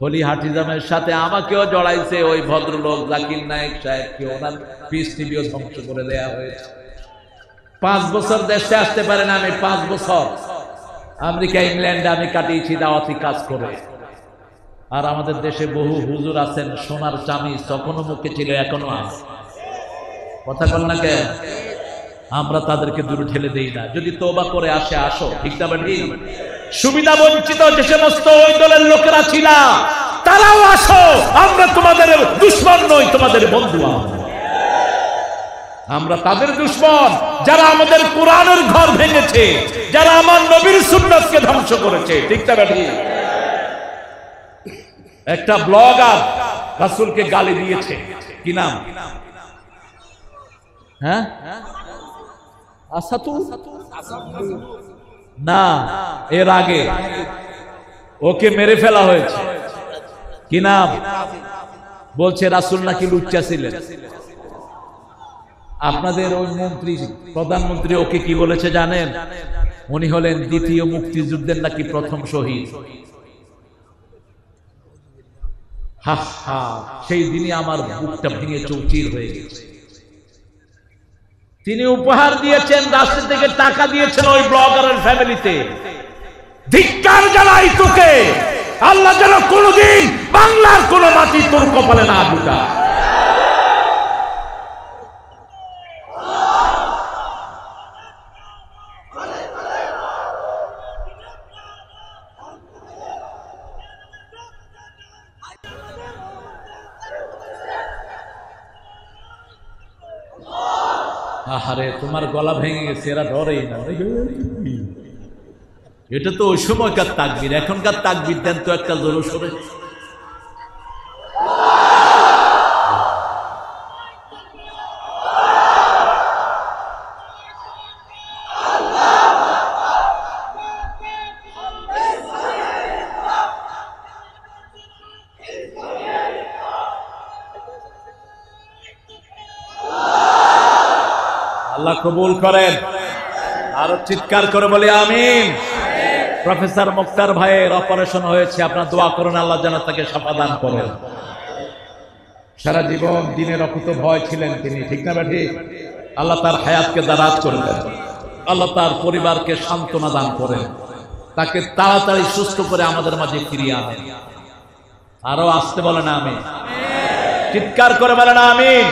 Speaker 1: হলি হাটিজামের সাথে আমাকেও জড়াইছে ওই ভদ্রলোক জাকির নায়েক সাহেবকে। ওনার পিস টিভিও ধ্বংস করে দেয়া হয়েছে। 5 বছর দেশে আসতে পারে না। আমি 5 বছর আমেরিকা ইংল্যান্ডে আমি কাটিয়েছি দাওয়াতি কাজ করে। আর আমাদের দেশে বহু হুজুর আছেন, সোনার চামিচ তখনও মুখে ছিল, এখনো আছে। কথা বল না কেন? আমরা তাদেরকে দূরে ঠেলে দেই না। যদি তওবা করে আসে, আসো। ঠিক না বেটি? সুবিধা বঞ্চিত যে সমস্ত ওই দলের লোকেরা ছিল, তারাও আসো। আমরা তোমাদের দুশমন নই, তোমাদের বন্ধু। আমরা তাদের দুশমন যারা আমাদের কোরআনের ঘর ভেঙেছে, যারা আমার নবীর সুন্নাতকে ধ্বংস করেছে। ঠিক না বেটি? একটা ব্লগার রাসূলকে গালি দিয়েছে। কি নাম? হ্যাঁ, আসাতু না, এর আগে ওকে মেরে ফেলা হয়েছে। কি নাম? বলছে রাসূল নাকি লুচ্চা ছিলেন। আপনাদের ওই মন্ত্রী, প্রধানমন্ত্রী ওকে কি বলেছে জানেন? উনি হলেন দ্বিতীয় মুক্তিযুদ্ধের নাকি প্রথম শহীদ। হা হা, সেই দিনই আমার বুকটা ভেঙে চৌচির হয়ে গেছে। তিনি উপহার দিয়েছেন, রাষ্ট্র থেকে টাকা দিয়েছেন ওই ব্লগারের ফ্যামিলিতে। ধিক্কার জানাই তোকে। আল্লাহ যেন কোনদিন বাংলার কোন মাটি তোর কপালে না ঢুকা। আহারে, তোমার গলা ভেঙে গেছে, এরা ডরেই না। এটা তো ওই সময়কার তাকবীর, এখনকার তাকবীর দেন তো একটা জোরে সরে। আল্লাহ কবুল করেন। আরো চিৎকার করে বলি আমিন। প্রফেসর মুক্তার ভাইয়ের অপারেশন হয়েছে, আপনার দোয়া করুন আল্লাহ যেন তাকে শাফা দান করেন। সারা জীবন দিনের অকুত ভয় ছিলেন তিনি। ঠিক না বেঠি? আল্লাহ তার হায়াতকে দারাজ করে দেন, আল্লাহ তার পরিবারকে সান্ত্বনা দান করেন, তাকে তাড়াতাড়ি সুস্থ করে আমাদের মাঝে ফিরিয়ে আনেন। আরো আসতে বলেন আমিন। চিৎকার করে বলেন আমিন।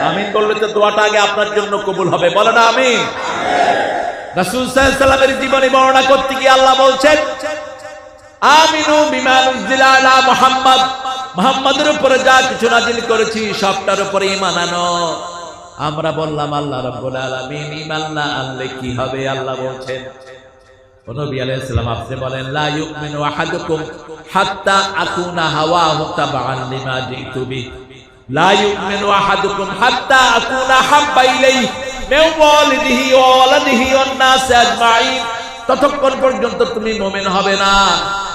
Speaker 1: আমিন বললে তো দোয়াটা আগে আপনার জন্য কবুল হবে, বলে না আমিন। রাসূল সাল্লাল্লাহু আলাইহি ওয়াসাল্লামের জীবনী বর্ণনা করতে গিয়ে আল্লাহ বলছেন, আমিনু বিমা উনজিলা আলা মুহাম্মদ, মুহাম্মাদের উপরে যা কিছু নাযিল করেছি সবটার উপরে ঈমান আনো। আমরা বললাম আল্লাহ রাব্বুল আলামিন ঈমান না আনলে কি হবে? আল্লাহ বলছেন, নবী আলাইহিস সালাম আপনি বলেন, লা ইউমিনু আহাদুকুম হাত্তা আকুনা হাওয়াহু তাবআন লিমা জিতু বি, লা ইউমিনু আহাদুকুম হাত্তা আকুনা হাব্বা ইলাইহি মিন ওয়ালিদিহি ওয়া ওয়ালাদিহি ওয়ান নাস আজমাইন। ততক্ষণ পর্যন্ত তুমি মুমিন হবে না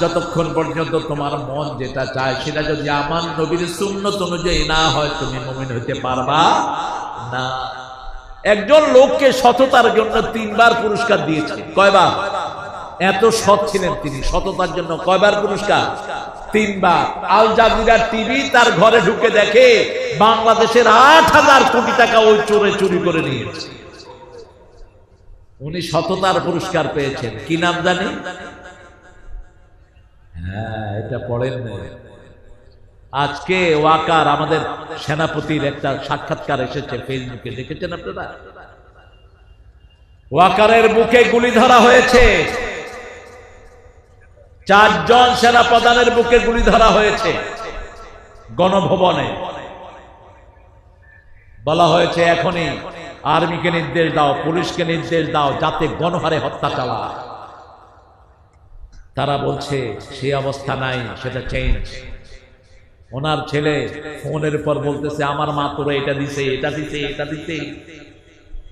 Speaker 1: যতক্ষণ পর্যন্ত তোমার মন যেটা চায় সেটা যদি আমার নবীর সুন্নাত অনুযায়ী না হয়, তুমি মুমিন হতে পারবা না। একজন লোককে সততার জন্য 3 বার পুরস্কার দিয়েছে। কয়বার? এত সৎ ছিলেন তিনি, সততার জন্য কয়বার পুরস্কার? 3 বার। আল জাজিরা টিভি তার ঘরে ঢুকে দেখে বাংলাদেশের 8,000 কোটি টাকা ওই চোরে চুরি করে নিয়েছে। উনি সততার পুরস্কার পেয়েছেন। কি নাম জানি? হ্যাঁ, এটা পড়েন না। আজকে ওয়াকার আমাদের সেনাপতির একটা সাক্ষাৎকার এসেছে ফেসবুকে, দেখেছেন আপনারা? ওয়াকারের বুকে গুলি ধরা হয়েছে, 4 জন সেনাপ্রধানের বুকে গুলি ধরা হয়েছে। গণভবনে বলা হয়েছে এখনই আর্মিকে নির্দেশ দাও, পুলিশকে নির্দেশ দাও যাতে গণহারে হত্যা চালায়। তারা বলছে সেই অবস্থা নাই, সেটা চেঞ্জ। ওনার ছেলে ফোনের পর বলতেছে, আমার মা তোরে এটা দিছে, এটা দিছে, এটা দিছে,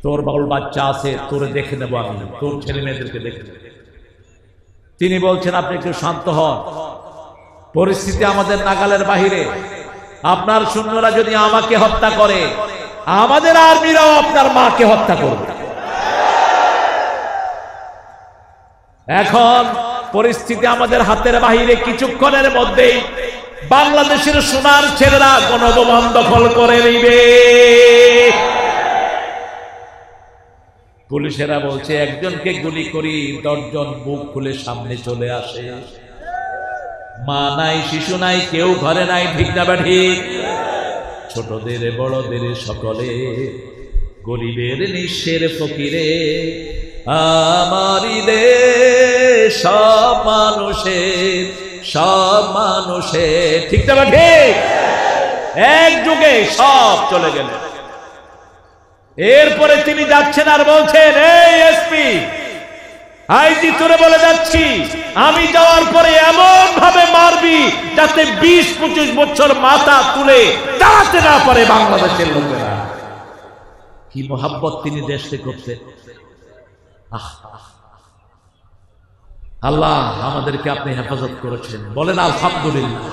Speaker 1: তোর বাউল বাচ্চা আছে, তোরে দেখে নেবো আমি, তোর ছেলে মেয়েদেরকে দেখে নেব। তিনি বলছেন আপনি একটু শান্ত হন, পরিস্থিতি আমাদের নাগালের বাহিরে। আপনার সৈন্যরা যদি আমাকে হত্যা করে, আমাদের আর্মিরাও আপনার মাকে হত্যা করবে। এখন পরিস্থিতি আমাদের হাতের বাহিরে, কিছুক্ষণের মধ্যেই বাংলাদেশের সোনার ছেলেরা গণভবন দখল করে নিবে। পুলিশেরা বলছে একজনকে গুলি করি 10 জন বুক খুলে সামনে চলে আসে। মা নাই, শিশু নাই, কেউ ঘরে নাই, ঠিক না ঠিক? ছোটদের বড়দের সকলে, গরিবের নিঃস্বের ফকিরে, আমারই দেশ সব মানুষের, সব মানুষের, ঠিক না ঠিক? এক যুগে সব চলে গেলেন। এরপরে তিনি যাচ্ছেন আর বলছেন, এই এসপি, আইজি তোরে বলে যাচ্ছি, আমি যাওয়ার পরে এমন ভাবে মারবি যাতে 20-25 বছর মাথা তুলে দাঁড়াতে না পারে বাংলাদেশের লোকেরা। কি মোহাব্বত তিনি দেশে করতেন। আল্লাহ আমাদেরকে আপনি হেফাজত করেছেন, বলেন আলহামদুলিল্লাহ।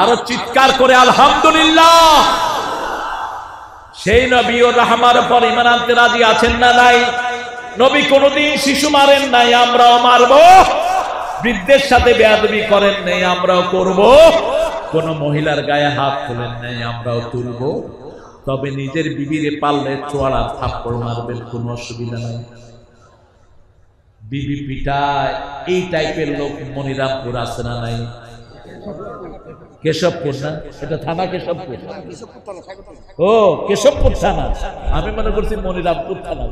Speaker 1: আরো চিৎকার করে আলহামদুলিল্লাহ। সেই নবী ও রাহমার উপর ঈমান আনতে রাজি আছেন না নাই? নবী কোনদিন শিশু মারেন নাই, আমরাও মারব। বৃদ্ধের সাথে বেয়াদবি করেন নাই, আমরাও করব। কোন মহিলার গায়ে হাত তোলেন নাই, আমরাও তুলব। তবে নিজের বিবিরে পারলে চোয়াড়া থাপ্পড় মারবেন, কোনো অসুবিধা নাই। বিবি পিটায়, এই টাইপের লোক মনিরামপুর আছে না নাই? কেশবপুর না? এটা থানা কেশবপুর। ও কেশবপুর থানা, আমি মনে করছি মনিরামপুর থানা।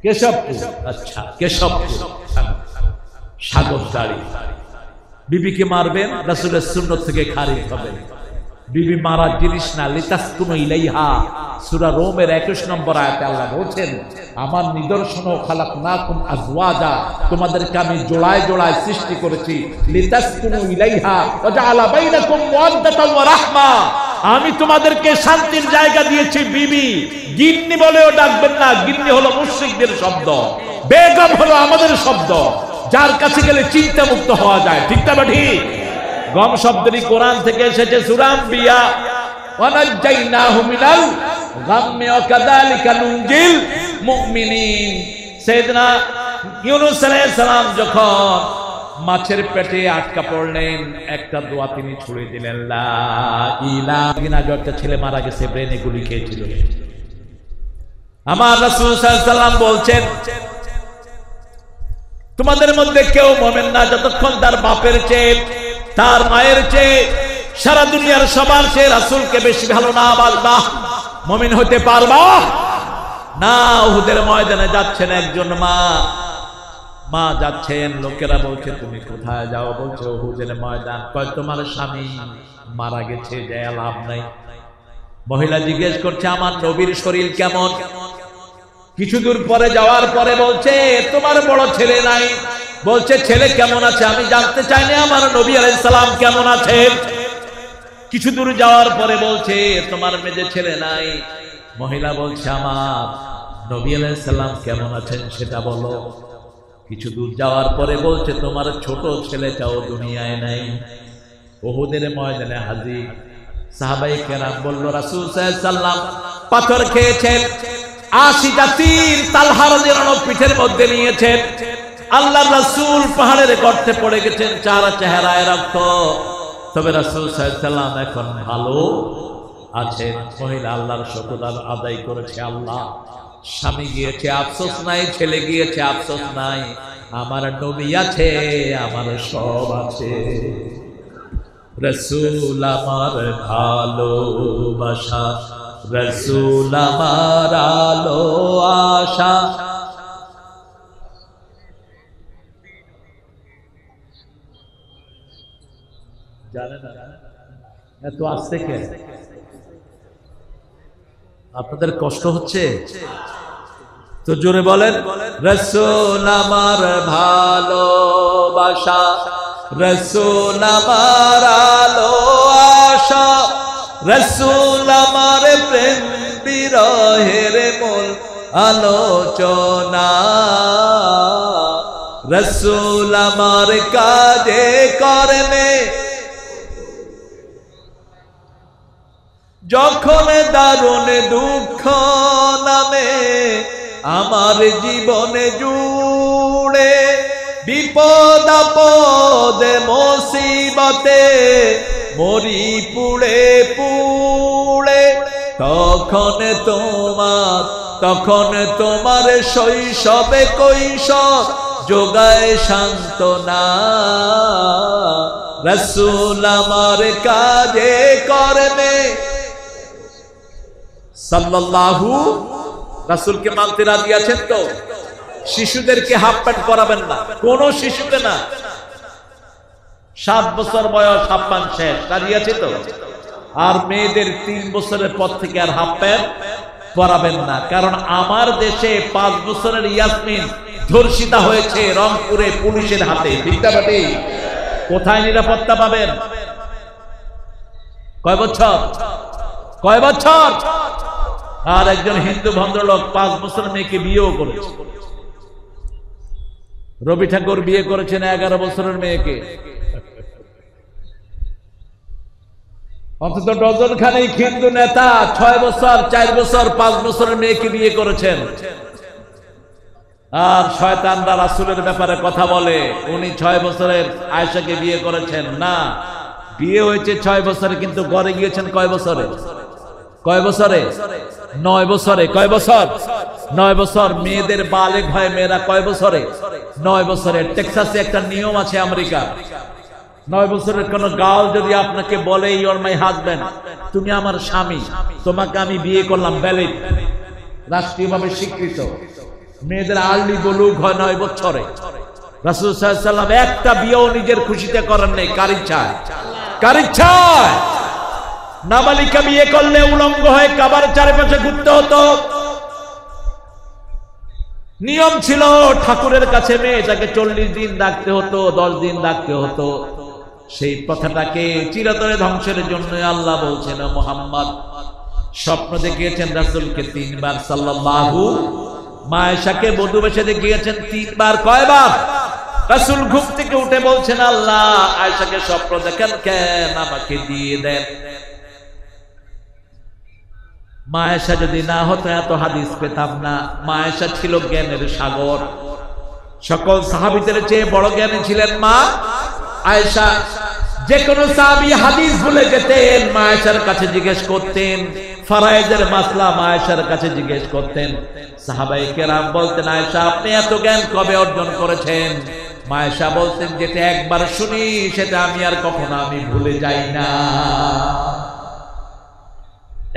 Speaker 1: কেশবপুর, আচ্ছা কেশবপুর সাগরদাড়ি। বিবিকে মারবেন, রাসূলের সুন্নাত থেকে খারিজ হবে। বিবি মারার জিনিস না। লিতাসকুনু ইলাইহা, সূরা রোমের 21 নম্বর আয়াতে আল্লাহ বলছেন, আমার নিদর্শন খালাকনাকুম আজওয়াজা, তোমাদেরকে আমি জোড়ায় জোড়ায় সৃষ্টি করেছি। লিতাসকুনু ইলাইহা ওয়া জাআলা বাইনাকুম মাওয়াদ্দাতান ওয়া রাহমা, আমি তোমাদেরকে শান্তির জায়গা দিয়েছি। বিবি গিন্নি বলেও ডাকবেন না, গিন্নি হলো মুশরিকদের শব্দ, বেগম হলো আমাদের শব্দ, যার কাছে গেলে চিন্তা মুক্ত হওয়া যায়, ঠিক না ঠিক? গম শব্দটি কোরআন থেকে এসেছে, সূরা আম্বিয়া, ওয়া নাজাইনাহু মিনাল গাম্মি ওয়া কাযালিকা নুনজিল মুমিনিন। সাইয়েদনা ইউনূস আলাইহিস সালাম যখন মাছের পেটে আটকা পড়লেন, একটা দোয়া তিনি ছুড়ে দিলেন, লা ইলাহা ইল্লাল্লাহ। একটা ছেলে মারা গেছে, ব্রেনে গুলি খেয়েছিল। আমার রাসূল সাল্লাল্লাহু আলাইহি সাল্লাম বলছেন, তোমাদের মধ্যে কেউ মুমিন না যতক্ষণ তার বাপের চেয়ে, তার মায়ের চেয়ে, সারা দুনিয়ার সবার চেয়ে রাসূলকে বেশি ভালো না বাসবা, মুমিন হতে পারবা না। উহুদের ময়দানে যাচ্ছেন একজন মা যাচ্ছেন, লোকেরা বলছে তুমি কোথায় যাও? বলছে উহুদের ময়দান। কয় তোমার স্বামী মারা গেছে, যায় লাভ নাই। মহিলা জিজ্ঞেস করছে আমার নবীর শরীর কেমন? কিছু দূর পরে যাওয়ার পরে বলছে তোমার বড় ছেলে নাই। বলছে ছেলে কেমন আছে আমি জানতে চাই না, আমার নবী আলাইহিস সালাম কেমন আছেন? কিছু দূর যাওয়ার পরে বলছে তোমার মেজে ছেলে নাই। মহিলা বলছে আমার নবী আলাইহিস সালাম কেমন আছেন সেটা বলো। কিছু দূর যাওয়ার পরে বলছে তোমার ছোট ছেলেটাও দুনিয়ায় নাই। উহুদের ময়দানে হাজির। সাহাবায়ে কেরাম বলল রাসূল সাল্লাল্লাহু আলাইহি সাল্লাম পাথর খেয়েছেন, 80টা তীর তালহা রাদিয়াল্লাহু আনহু পিঠের মধ্যে নিয়েছেন। আল্লাহর রাসূল পাহাড়ের গর্তে পড়ে গেছেন, চেহারায় রক্ত। তবে রাসূল সাল্লাল্লাহু আলাইহি সাল্লাম এখন ভালো আছেন। মহিলা আল্লাহর শুকর আদায় করেছে, আল্লাহ স্বামী গিয়েছে আফসোস নাই, ছেলে গিয়েছে আফসোস নাই, আমার নবী আছে, আমার সব আছে। রাসূল আমার ভালোবাসা, রাসূল আমার আলো আশা। জানেন না এত আসতে কে? আপনাদের কষ্ট হচ্ছে তো জোরে বলেন, রাসূল আমার ভালোবাসা, রাসূল আমার আলো আশা, রাসূল আমার প্রেম বিরহের মূল আলোচনা, রাসূল আমার কাজে কর্মে যখন দারুণ দুঃখ নামে আমার জীবনে জুড়ে, বিপদ আপদে মুসিবতে মরি পুড়ে পুড়ে, তখন তোমার শৈশবে কৈশোর যোগায় সান্ত্বনা, রাসূল আমার কাজে কর্মে সাল্লাল্লাহু। রাসূলকে মানতে রাজি আছেন তো? শিশুদেরকে হাফ প্যান্ট পরাবেন না, কোন শিশুকে না। 7 বছর বয়স হাফ প্যান্ট শেষ, রাজি আছে তো? আর মেয়েদের 3 বছরের পর থেকে আর হাফ প্যান্ট পরাবেন না। কারণ আমার দেশে 5 বছরের ইয়াসমিন ধর্ষিতা হয়েছে রংপুরে পুলিশের হাতে। ঠিক না বাটি? কোথায় নিরাপত্তা পাবেন? কয় বছর? আর একজন হিন্দু ভদ্রলোক 5 বছর মেয়েকে বিয়েও করেছে। রবি ঠাকুর বিয়ে করেছেন 11 বছরের মেয়েকে। অন্তত ডজন খানেক হিন্দু নেতা 6 বছর, 4 বছর, 5 বছরের মেয়েকে বিয়ে করেছেন। আর শয়তানরা রাসূলের ব্যাপারে কথা বলে, উনি 6 বছরের আয়েশাকে বিয়ে করেছেন। না, বিয়ে হয়েছে 6 বছরে, কিন্তু ঘরে গিয়েছেন কয় বছরে? 9 বছরে। কয় বছর? 9 বছর। মেয়েদের বালেগ হয় মেয়েরা কয় বছরে? 9 বছরে। টেক্সাসে একটা নিয়ম আছে আমেরিকা, 9 বছরের কোন গার্ল যদি আপনাকে বলে ইউ আর মাই হাজবেন্ড, তুমি আমার স্বামী, তোমাকে আমি বিয়ে করলাম, ভ্যালিড, রাষ্ট্রীয়ভাবে স্বীকৃত। মেয়েদের আর্লি বলুক হয় 9 বছরে। রাসূল সাল্লাল্লাহু আলাইহি ওয়াসাল্লাম একটা বিয়েও নিজের খুশিতে করেন নাই, কার ইচ্ছায়। নাবালিকা বিয়ে করলে উলঙ্গ হয়ে কাবার চারপাশে ঘুরতে হতো। নিয়ম ছিল ঠাকুরের কাছে মেয়েটাকে 40 দিন রাখতে হতো, 10 দিন রাখতে হতো। সেই প্রথাটাকে চিরতরে ধ্বংসের জন্য আল্লাহ বলছেন মুহাম্মদ স্বপ্ন দেখিয়েছেন রাসূলকে 3 বার সাল্লাল্লাহু, মা আয়েশাকে বধূ বেশে দেখিয়েছেন 3 বার। কয়বার? রাসূল ঘুম থেকে উঠে বলছেন আল্লাহ আয়েশাকে স্বপ্ন দেখেন কেন, আমাকে দিয়ে দেন। মা আয়েশা যদি না হতো এত হাদিস পেতাম না। মা আয়েশা ছিল জ্ঞানের সাগর, সকল সাহাবীদের চেয়ে বড় জ্ঞানী ছিলেন মা আয়েশা। যে কোনো সাহাবী হাদিস ভুলে যেতেন, মা আয়েশার কাছে জিজ্ঞেস করতেন। ফরায়েজের মাসলা মা আয়েশার কাছে জিজ্ঞেস করতেন। সাহাবায়ে কেরাম বলতেন আয়েশা আপনি এত জ্ঞান কবে অর্জন করেছেন? মা আয়েশা বলতেন, যেটা একবার শুনি সেটা আমি আর কখনো আমি ভুলে যাই না।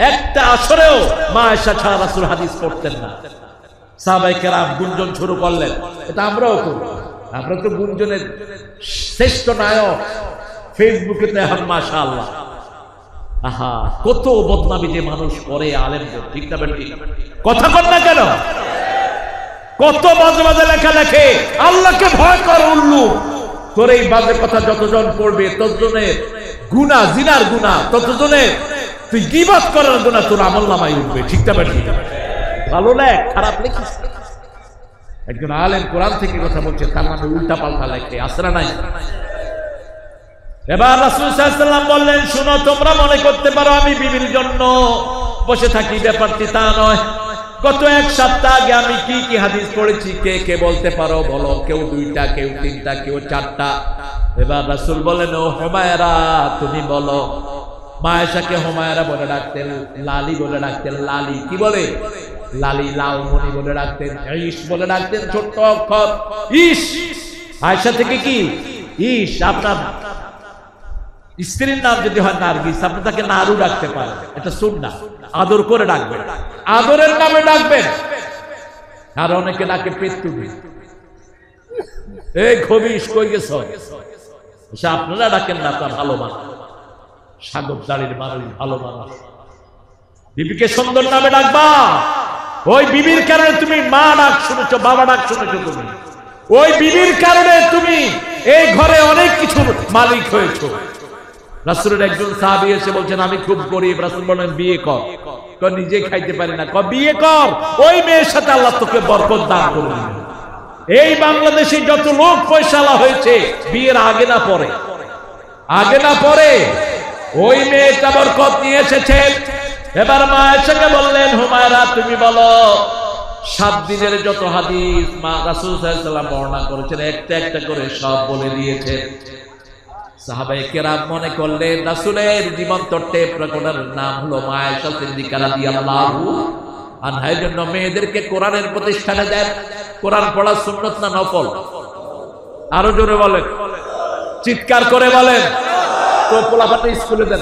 Speaker 1: একটা আসরেও মা আয়েশা ছাড়া রাসূল হাদিস পড়তেন না। সাহাবায়ে কেরাম গুঞ্জন শুরু করলেন, এটা আমরাও করি। আমরা তো গুঞ্জনের শ্রেষ্ঠ নায়ক ফেসবুকে তো এখন মাশাআল্লাহ। আহা, কত বদনামি যে মানুষ করে আলেমদের, ঠিক না বেঠিক? কথা কর না কেন? কত বাজে বাজে লেখা লেখে, আল্লাহকে ভয় কর উল্লু। তোর এই বাজে কথা যতজন পড়বে ততজনের গুনাহ, জিনার গুনাহ, ততজনের তুই গীবত করার গুনাহ তোর আমলনামায় উঠবে, ঠিক না বেঠিক? ভালো লেখ, খারাপ লিখিস। একজন আলেম কোরআন থেকে কথা বলছে, তার নামে উল্টা পাল্টা লেখে, আসরা নাই। এবার রাসূল সাল্লাল্লাহু আলাইহি ওয়াসাল্লাম বললেন, শুনো, তোমরা মনে করতে পারো আমি বিবির জন্য বসে থাকি, ব্যাপারটি তা নয়। গত এক সপ্তাহ আগে আমি কি কি হাদিস পড়েছি কে কে বলতে পারো? বলো। কেউ 2টা, কেউ 3টা, কেউ 4টা। এবার রাসূল বলেন, ও হুমায়রা, তুমি বলো। মা আয়েশাকে হুমায়রা বলে ডাকতেন, লালি বলে ডাকতেন। লালি কি বলে? লালি, লালমণি বলে ডাকতেন, ঈশ বলে ডাকতেন, ছোট্ট অক্ষর ঈশ। আয়েশা থেকে কি ঈশ? আপনার স্ত্রীর নাম যদি হয় নার্গিস, আপনি তাকে নারু ডাকতে পারেন, এটা সুন্নাহ। আদর করে ডাকবেন, আদরের নামে ডাকবেন। আর অনেকে ডাকে পেট্টুবি, এই খবিস কই গেছ, আপনারা ডাকেন না, তা ভালো মানুষ, সাগর দাড়ির মানুষ, ভালো মানুষ। বিবিকে সুন্দর নামে ডাকবা। ওই বিবির কারণে তুমি মা ডাক শুনেছো, বাবা ডাক শুনেছো। তুমি ওই বিবির কারণে তুমি এই ঘরে অনেক কিছুর মালিক হয়েছো। রাসূলের একজন সাহাবী এসে বলছেন, আমি খুব গরিব। রাসূল বলেন, বিয়ে কর। নিজে খাইতে পারি না, বিয়ে কর, ওই মেয়ের সাথে আল্লাহ তোকে বরকত দান করবে। এই বাংলাদেশে যত লোক পয়সাওয়ালা হয়েছে, বিয়ের আগে না পরে, আগে না পরে ওই মেয়েটা বরকত নিয়ে এসেছে। এবার মা আয়েশাকে বললেন, হুমায়রা তুমি বলো। 7 দিনের যত হাদিস মা রাসূল সাল্লাল্লাহু আলাইহি ওয়াসাল্লাম বর্ণনা করেছেন, একটা একটা করে সব বলে দিয়েছেন। সাহাবায়ে কেরাম মনে করলেন রাসূলের জীবন্ত টেপ রেকর্ডার নাম হলো মা আয়েশা সিদ্দিকা রাদিয়াল্লাহু আনহা। এর জন্য মেয়েদেরকে কোরআনের প্রতিষ্ঠানে দেন। কোরআন পড়া সুন্নাত না নফল? আরো জোরে বলেন, চিৎকার করে বলেন। তো পোলাপাটা স্কুলে দেন।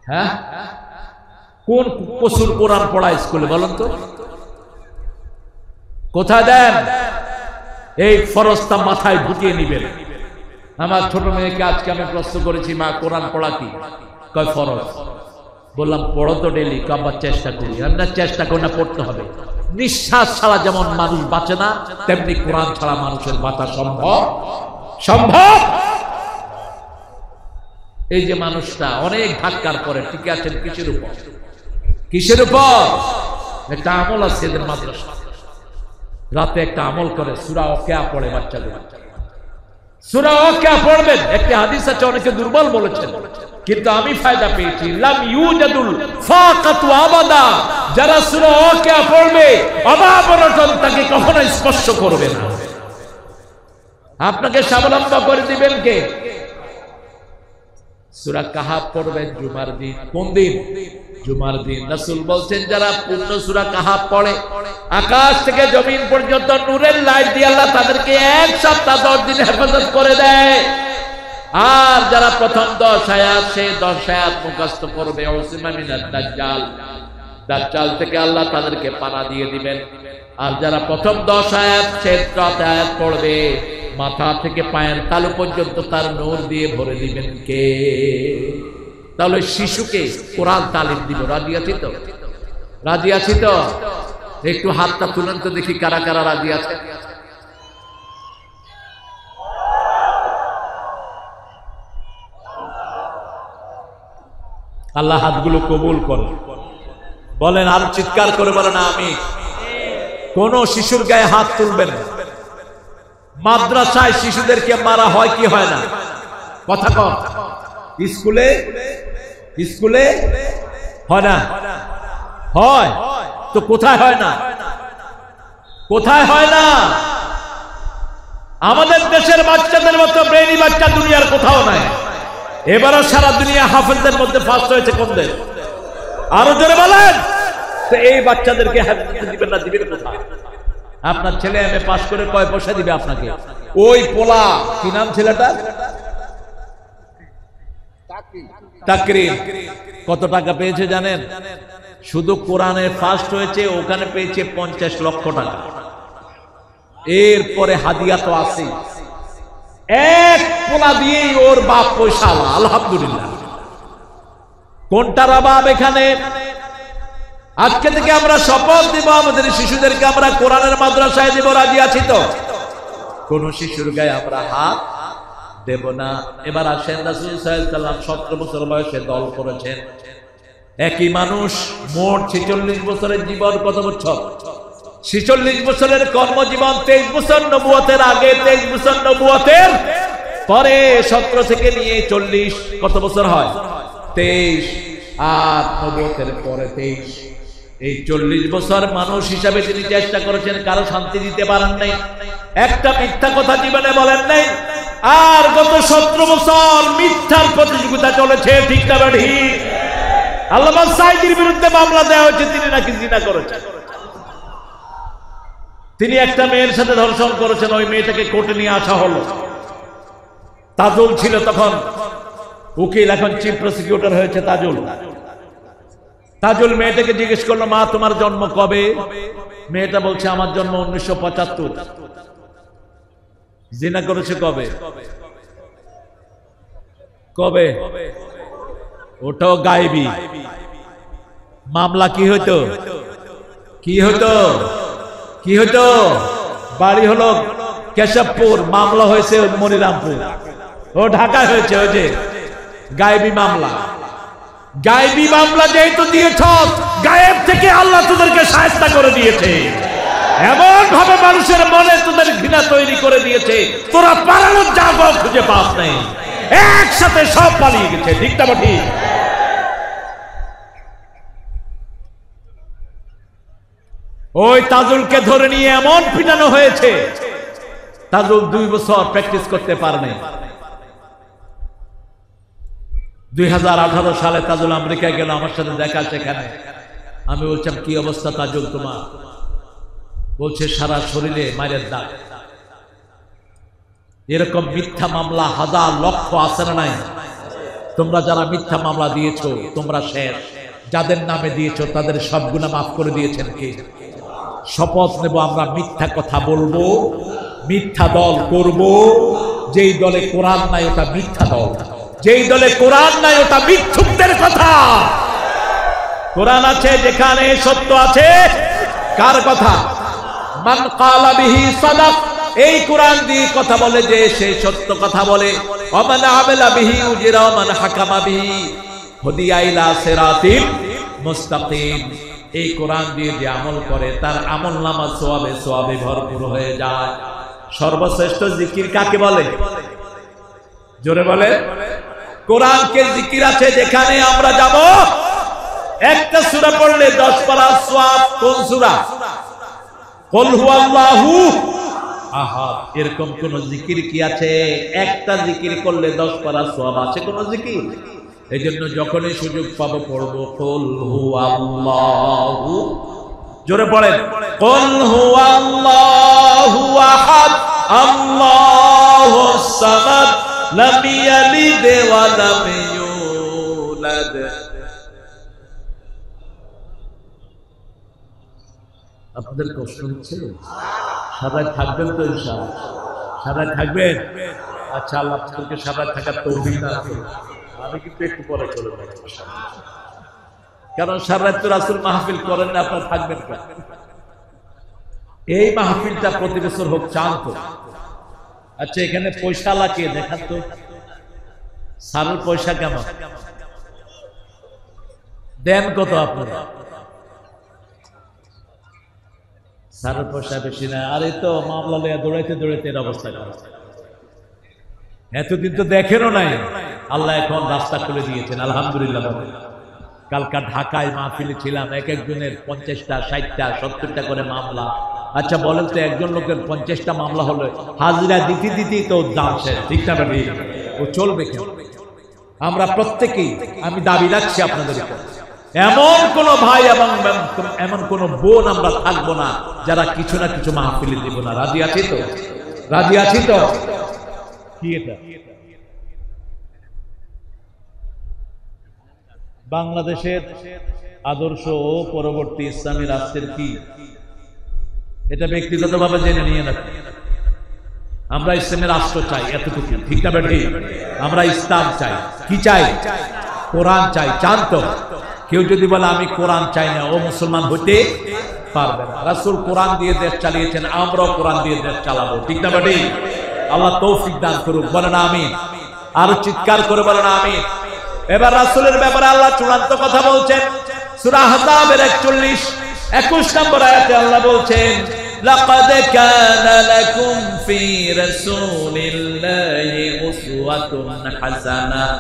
Speaker 1: হ্যাঁ, কোন প্রচুর কোরআন পড়া স্কুলে বলেন তো? কোথায় দেন? এই ফরজটা মাথায় ঢুকিয়ে নিবেন। আমার ছোট মেয়েকে আজকে আমি প্রশ্ন করেছি, মা কোরআন পড়া কি? কয় ফরজ। বললাম পড়ো তো ডেলি। আবার চেষ্টা করি। আমরা চেষ্টা করি না, পড়তে হবে। নিঃশ্বাস ছাড়া যেমন মানুষ বাঁচে না, তেমনি কোরআন ছাড়া মানুষের বাঁচা সম্ভব। সম্ভব। এই যে মানুষটা অনেক ধাক্কার পরে টিকে আছেন কিসের উপর? কিসের উপর? একটা আমল আছে এদের মাদ্রাসা, রাতে একটা আমল করে, সূরা ওয়াকিয়া পড়ে বাচ্চাদের। সূরা ওয়াকিয়া পড়বেন। একটা হাদিস আছে, অনেকে দুর্বল বলেছেন, কিন্তু আমি ফায়দা পেয়েছি। লাম ইউজাদুল ফাকাতু আবাদা। যারা সূরা ওয়াকিয়া পড়বে, অভাব-অনটন তাকে কখনো স্পর্শ করবে না। আপনাকে স্বাবলম্বী করে দিবেন কে? সূরা কাহাফ পড়বেন জুমার দিন। কোন দিন? জুমার দিন। রাসূল বলছেন, যারা পূর্ণ সূরা কাহাফ পড়ে, আকাশ থেকে জমিন পর্যন্ত নূরের লাইট দিয়ে আল্লাহ তাদেরকে 1 সপ্তাহ 10 দিন হেফাজত করে দেয়। আর যারা প্রথম 10 আয়াত, সে 10 আয়াত মুখস্থ করবে, উসমা মিনাদ দাজ্জাল, দাজ্জাল থেকে আল্লাহ তাদেরকে পানা দিয়ে দিবেন। আর যারা প্রথম 10 আয়াত, সে 10 আয়াত পড়বে, মাথা থেকে পায়ের তালু পর্যন্ত তার নূর দিয়ে ভরে দিবেন কে? তাহলে শিশুকে কোরআন তালিম দিব। রাজি আছি তো? রাজি আছি তো? একটু হাতটা তুলেন তো দেখি কারা কারা রাজি আছে। আল্লাহ হাতগুলো কবুল করুন। বলেন, আর চিৎকার করে বলেন আমি। কোন শিশুর গায়ে হাত তুলবেন না। মাদ্রাসায় শিশুদেরকে মারা হয় কি হয় না? কথা কর। স্কুলে স্কুলে হয় না? হয় তো কোথায় হয় না? কোথায় হয় না? আমাদের দেশের বাচ্চাদের মতো ব্রেইনি বাচ্চা দুনিয়ার কোথাও নাই। এবারও সারা দুনিয়া হাফেজদের মধ্যে ফার্স্ট হয়েছে কোন দেশ? আরো জোরে বলেন। তো এই বাচ্চাদেরকে হেফাজত দিবেন না, দিবেন কোথায়? আপনার ছেলে এমএ পাস করে কয় পয়সা দিবে আপনাকে? ওই পোলা কি নাম ছেলেটা? তাকরিম। কত টাকা পেয়েছে জানেন? শুধু কোরআনে ফার্স্ট হয়েছে, ওখানে পেয়েছে 50 লক্ষ টাকা। এরপরে হাদিয়া তো আছে। এক পোলা দিয়েই ওর বাপ পয়সা, আলহামদুলিল্লাহ। কোনটার অভাব এখানে? আজকে থেকে আমরা শপথ দিব, আমাদের শিশুদেরকে আমরা কোরআনের মাদ্রাসায় দেব। রাজি আছি তো? কোন শিশুর গায়ে আমরা হাত দেব না। এবার আসেন, রাসূল সাল্লাল্লাহু আলাইহি ওয়াসাল্লাম 17 বছর বয়সে দল করেছেন। একই মানুষ মোট 46 বছরের জীবন। কত বছর? 46 বছরের কর্মজীবন। 23 বছর নবুয়তের আগে, 23 বছর নবুয়তের পরে, 17 থেকে নিয়ে 40 কত বছর হয়? 23। আর নবুয়তের পরে 23। এই 40 বছর মানুষ হিসাবে তিনি চেষ্টা করেছেন, কারো শান্তি দিতে পারেন নাই, একটা মিথ্যা কথা জীবনে বলেন নাই। আর গত 17 বছর মিথ্যার প্রতিযোগিতা চলেছে, ঠিক না ঠিক? আল্লামা সাঈদীর বিরুদ্ধে মামলা দেওয়া হয়েছে, তিনি নাকি জিনা করেছেন। তিনি একটা মেয়ের সাথে ধর্ষণ করেছেন, ওই মেয়েটাকে কোর্টে নিয়ে আসা হলো। তাজুল ছিল তখন উকিল, এখন চিফ প্রসিকিউটর হয়েছে তাজুল। তাজুল মেয়েটাকে জিজ্ঞেস করলো, মা তোমার জন্ম কবে? মেয়েটা বলছে আমার জন্ম 1975। জিনা করেছে কবে? কবে? ওটাও গায়েবী। মামলা কি হইতো? কি হইতো? কি হইতো? বাড়ি হলো কেশবপুর, মামলা হয়েছে মনিরামপুর। ও ঢাকায় হয়েছে। ওই যে গায়েবী মামলা। গায়েবী মামলা যেহেতু দিয়েছ, গায়েব থেকে আল্লাহ তোদেরকে সাহায্য করে দিয়েছে। এমন ভাবে মানুষের মনে তোদের ঘৃণা তৈরি করে দিয়েছে, তোরা পালানোর জায়গা খুঁজে পাস নেই, একসাথে সব পালিয়ে গেছে। ঠিক না ঠিক? ওই তাজুলকে ধরে নিয়ে এমন পিটানো হয়েছে, তাজুল 2 বছর প্র্যাকটিস করতে পারেনি। 2018 সালে তাজুল আমেরিকায় গেল, আমার সাথে দেখা। সেখানে আমি বলছিলাম, কি অবস্থা তাজুল তোমার? বলছে সারা শরীরে মায়ের দাগ। এরকম মিথ্যা মামলা হাজার লক্ষ আছে না নাই? তোমরা যারা মিথ্যা মামলা দিয়েছো তোমরা শেষ। যাদের নামে দিয়েছো তাদের সব গুনাহ মাফ করে দিয়েছেন কে? শপথ নেব আমরা মিথ্যা কথা বলবো, মিথ্যা দল করব। যেই দলে কোরআন নাই ওটা মিথ্যা দল, যেই দলে কোরআন নাই ওটা মিথ্যুকদের কথা। কোরআন আছে যেখানে সত্য আছে। কার কথা? মান ক্বালা বিহি সাদাক। এই কোরআন দিয়ে কথা বলে যে সে সত্য কথা বলে। ওমান আমিলা বিহি উজরা ওমান হাকামা বিহি হুদিয়া ইলা সিরাতিন মুস্তাকিম। এই কোরআন দিয়ে যে আমল করে তার আমলনামা সওয়াবে ভরপুর হয়ে যায়। সর্বশ্রেষ্ঠ জিকির কাকে বলে? জোরে বলে। কোরআনকে জিকির আছে যেখানে আমরা যাব। একটা সূরা পড়লে 10 পারা সওয়াব। কোন সূরা? কুল হুয়াল্লাহু আহাদ। এরকম কোন জিকির কি আছে? একটা জিকির করলে 10 পারা সওয়াব আছে কোন জিকির? এইজন্য যখনই সুযোগ পাবো পড়বো কুল হুয়াল্লাহু। জোরে পড়েন, কুল হুয়াল্লাহু আহাদ আল্লাহুস সামাদ লাম ইয়ালিদ ওয়া লাম ইউলাদ। আপনাদের কষ্ট হচ্ছে? সবাই থাকবেন তো ইনশাআল্লাহ? সবাই থাকবেন? আচ্ছা, আল্লাহ আপনাদেরকে সবাই থাকার তৌফিক দান করুন। আমি কিন্তু একটু পরে চলে যাব, কারণ সারা রাত রাসূল মাহফিল করেন না, আপনারা থাকবেন কেন? এই মাহফিলটা প্রতি বছর হোক, চান তো? আচ্ছা, এখানে পয়সা লাগিয়ে দেখান তো সারের পয়সা কেমন দেন? কত আপনারা? সারের পয়সা বেশি না। আর এই তো মামলা লইয়া দৌড়াইতে দৌড়াইতে এর অবস্থা খারাপ। এতদিন তো দেখেনও নাই, আল্লাহ এখন রাস্তা খুলে দিয়েছেন, আলহামদুলিল্লাহ। কালকা ঢাকায় মাহফিলে ছিলাম, এক একজনের 50টা 60টা 70টা করে মামলা। আচ্ছা বলেন তো, একজন লোকের 50টা মামলা হলো, হাজিরা দিতে দিতেই তো দাম শেষ। ঠিক না ঠিক? ও চলবে কেন? আমরা প্রত্যেকেই, আমি দাবি রাখছি আপনাদের উপর, এমন কোন ভাই এবং এমন কোন বোন আমরা থাকবো না যারা কিছু না কিছু মাহফিলে দিব না। রাজি আছি তো? রাজি আছি তো? কি এটা বাংলাদেশের আদর্শ ও পরবর্তী ইসলামী রাষ্ট্রের কি? এটা ব্যক্তিগতভাবে জেনে নিয়ে রাখি। আমরা ইসলামের রাষ্ট্র চাই, এতটুকু ঠিক না বেঠি? আমরা ইসলাম চাই। কি চাই? কোরআন চাই। চান তো? কেউ যদি বলে আমি কোরআন চাই না, ও মুসলমান হতে পারবে না। রাসূল কোরআন দিয়ে দেশ চালিয়েছেন, আমরাও কোরআন দিয়ে দেশ চালাবো। ঠিক না বেঠি? আল্লাহ তৌফিক দান করুক। বলেন আমিন। আরো চিৎকার করে বলেন আমিন। এবার রাসূলের ব্যাপারে আল্লাহ চূড়ান্ত কথা বলছেন। সূরা আহজাবের 21 নম্বর আয়াতে আল্লাহ বলছেন, লাকাদ কানা লাকুম ফি রাসূলিল্লাহি উসওয়াতুন হাসানাহ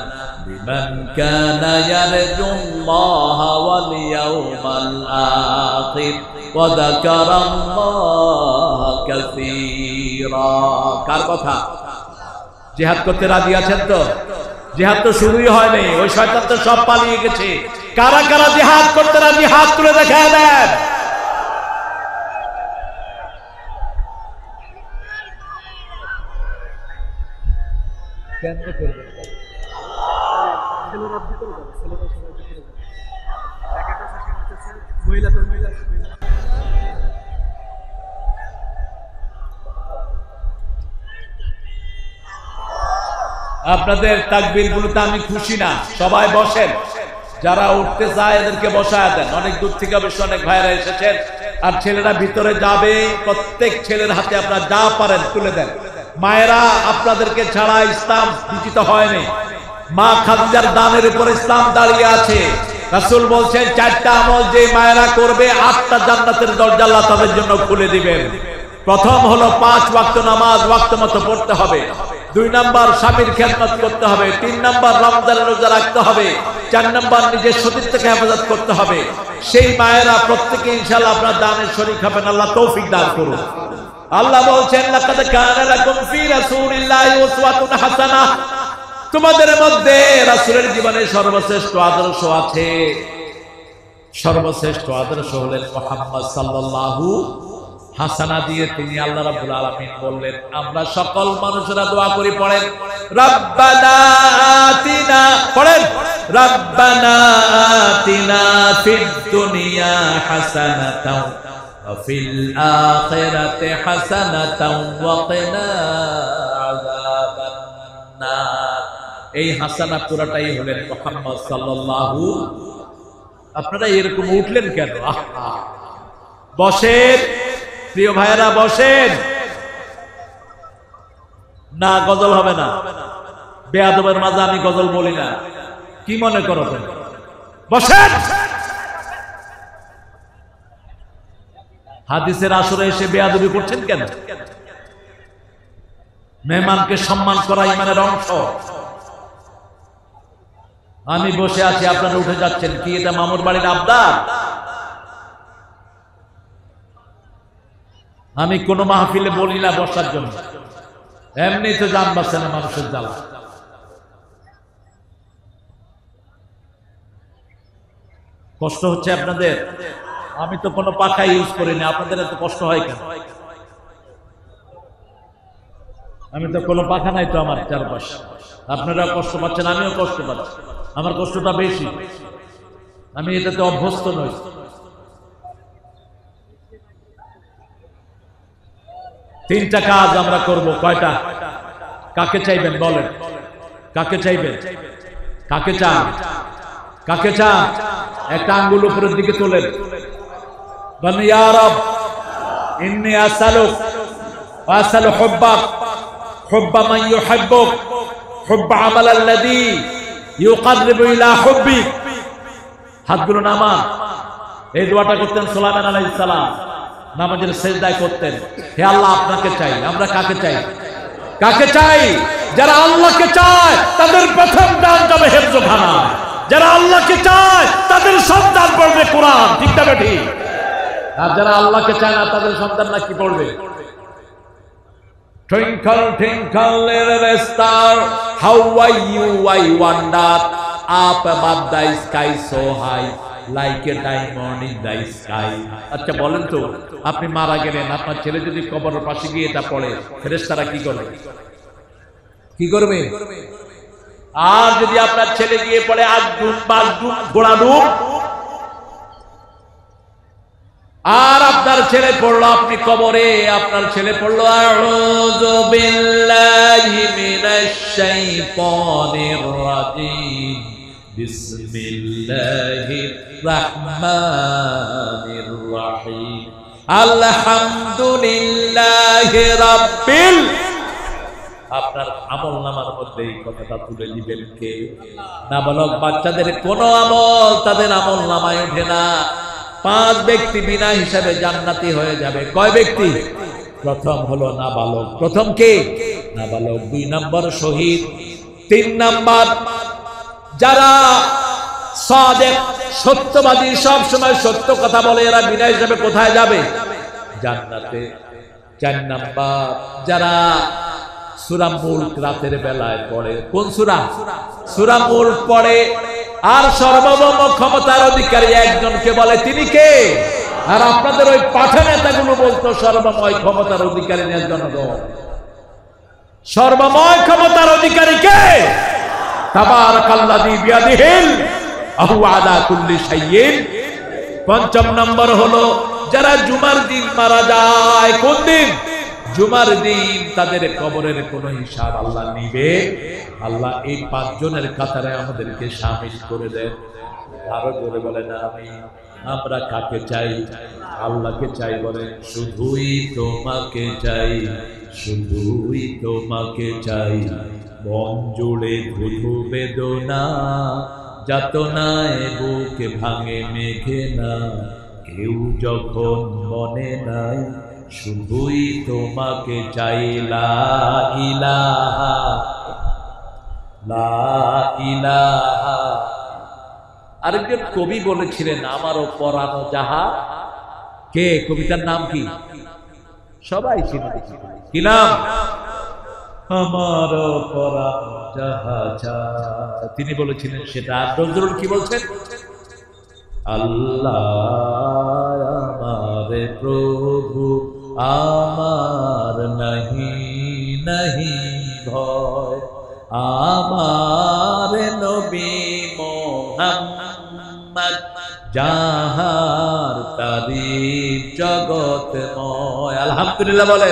Speaker 1: লিমান কানা ইয়ারজুল্লাহা ওয়াল ইয়াওমাল আখির ওয়া যাকারাল্লাহা কাসীরা। কার কথা? জিহাদ করতে রাজি আছেন তো? জিহাদ তো শুরুই হয়নি, ওই শয়তান তো সব পালিয়ে গেছে। কারা কারা জিহাদ করতে রাজি হাত তুলে দেখায় দেন। আপনাদের তাকবীর গুলোতে আমি খুশি না। সবাই বসেন, যারা উঠতে চায় এদেরকে বসায় দেন। অনেক দূর থেকে বেশ অনেক ভাইরা এসেছেন, আর ছেলেরা ভিতরে যাবে। প্রত্যেক ছেলের হাতে আপনারা যা পারেন তুলে দেন। মায়েরা, আপনাদেরকে ছাড়া ইসলাম বিজিত হয়নি। মা খাদিজার দানের উপর ইসলাম দাঁড়িয়ে আছে। রাসূল বলছেন 4টা আমল যে মায়েরা করবে 8টা জান্নাতের দরজা আল্লাহ তাদের জন্য খুলে দিবেন। প্রথম হলো 5 ওয়াক্ত নামাজ ওয়াক্ত মতো পড়তে হবে। 2 নাম্বার স্বামীর খেদমত করতে হবে। 3 নাম্বার রমজানের রোজা রাখতে হবে। 4 নাম্বার নিজের শরীরটাকে হেফাজত করতে হবে। সেই মায়েরা প্রত্যেকে ইনশাআল্লাহ আপনার দানের শরীক হবেন। আল্লাহ তৌফিক দান করুন। আল্লাহ বলছেন, লাকাদ কানা লাকুম ফি রাসূলিল্লাহি উসওয়াতুন হাসানাহ, তোমাদের মধ্যে রাসূলের জীবনে সর্বশ্রেষ্ঠ আদর্শ আছে। সর্বশ্রেষ্ঠ আদর্শ হলেন মুহাম্মদ সাল্লাল্লাহু হাসানা দিয়ে তিনি আল্লাহ রাব্বুল আলামিন বললেন। আমরা সকল মানুষেরা দোয়া করি, পড়েন রব্বানা আতিনা, পড়েন রব্বানা আতিনা ফিদ দুনিয়া হাসানাতাও ওয়া ফিল আখিরাতি হাসানাতাও ওয়া কিনা আযাবান নার। এই হাসানা পুরাটাই হলেন মুহাম্মদ সাল্লাল্লাহু। আপনারা এরকম উঠলেন কেন? বসেন প্রিয় ভাইয়েরা, বসেন। না, গজল হবে না। বেয়াদবের মাঝে আমি গজল বলি না। কি মনে করো তুমি? বসেন। হাদিসের আসরে এসে বেয়াদবি করছেন কেন? মেহমানকে সম্মান করা ইমানের অংশ। আমি বসে আছি, আপনারা উঠে যাচ্ছেন। কি এটা মামুর বাড়ির আবদার? আমি কোন মাহফিলে বলি না বসার জন্য, এমনি তো জান বাঁচে না মানুষের জ্বালা। কষ্ট হচ্ছে আপনাদের? আমি তো কোনো পাখা ইউজ করি না, আপনাদের এত কষ্ট হয় কেন? আমি তো কোনো পাখা নাই তো আমার চারপাশে। আপনারা কষ্ট পাচ্ছেন, আমিও কষ্ট পাচ্ছি। আমার কষ্টটা বেশি, আমি এটাতে অভ্যস্ত নই। তিনটা কাজ আমরা করব। কয়টা? কাকে চাইবেন বলেন? কাকে চাইবেন? কাকে চান? কাকে চান? একটা আঙ্গুল উপরের দিকে তোলেন। বলেন ইয়া রব ইন্নী আসআলুক ওয়া আসআলু হুব্বাক হুব্বা মান ইউহিব্বুক হুব্বা আমাল আল্লাযী ইউকাররিবু ইলা হুব্বিক। হাতগুলো নামান। এই দোয়াটা করতেন সুলাইমান আলাইহিস সালাম, নামাজের সেজদায় করতেন। হে আল্লাহ, আপনাকে চাই। আমরা কাকে চাই? কাকে চাই? যারা আল্লাহকে চায় তাদের প্রথম দান যাবে হেফজখানা। যারা আল্লাহকে চায় তাদের সন্তান পড়বে কোরআন। ঠিক না বেঠি? আর যারা আল্লাহকে চায় না তাদের সন্তান না কি পড়বে? Twinkle twinkle little star, how are you? I wonder up above the sky so high. Like a diamond in the sky. আচ্ছা বলেন তো, আপনি মারা গেলেন, আপনার ছেলে যদি কবরের পাশে গিয়ে এটা পড়ে, ফেরেশতারা কি করবে? কি করবে? আর যদি আপনার ছেলে গিয়ে পড়ে আজদুম বাজদুম ঘোড়াডুম, আর আপনার ছেলে পড়লো আপনি কবরে, আপনার ছেলে পড়লো আউযু বিল্লাহি মিনাশ শাইতানির রাজিম বিসমিল্লাহির রাহমানির রাহিম আলহামদুলিল্লাহি রাব্বিল। আপনার আমলনামার মধ্যে এই কথাটা তুলে দিবেন কে? নাবালক বাচ্চাদের কোন আমল তাদের আমলনামায় ওঠে না। 5 ব্যক্তি বিনা হিসাবে জান্নাতি হয়ে যাবে। কয় ব্যক্তি? প্রথম হলো নাবালক। প্রথম কে? নাবালক। 2 নম্বর শহীদ। 3 নম্বর যারা সাদেক সত্যবাদী, সব সময় সত্য কথা বলে, এরা বিনা হিসাবে কোথায় যাবে? জান্নাতে। 4 নম্বর যারা সূরা মুলক রাতের বেলায় পড়ে। কোন সূরা? সূরা মুলক পড়ে। আর সর্বভৌম ক্ষমতার অধিকারী একজনকে বলে, তিনি কে? আর আপনাদের ওই পাঠা নেতাগুলো বলতো সর্বময় ক্ষমতার অধিকারী জনগণ। সর্বময় ক্ষমতার অধিকারী কে? তাবারাকাল্লাযী বিয়াদিহিল আহু আলা কুল্লি শাইইন। 5 নম্বর হলো যারা জুমার দিন মারা যায়। কোন দিন? জুমার দিন। তাদের কবরের কোনো হিসাব আল্লাহ নিবে। আল্লাহ এই 5 জনের কাতারে আমাদেরকে শামিল করে দেন। আরো জোরে বলেন আমিন। আমরা কাকে চাই? আল্লাহকে চাই। বলেন শুধুই তোমাকে চাই, শুধুই তোমাকে চাই। মন জুড়ে ধুধু বেদনা, যাতনায় বুকে ভাঙে মেঘে না। কেউ যখন মনে নাই, শুধুই তোমাকে চাই। লা ইলাহা লা ইলাহা। আরেকজন কবি বলেছিলেন, আমারও পরানো যাহা। কে? কবিতার নাম কি? সবাই চিনে। কি নাম? আমারও পরানো যাহা চায়। তিনি বলেছিলেন সেটা। নজরুল কি বলছেন? আল্লাহ আমারে প্রভু আমার নাহি নাহি ভয়, আমার নবী মুহাম্মদ যাহার তারিফ জগতময়। আলহামদুলিল্লাহ বলে।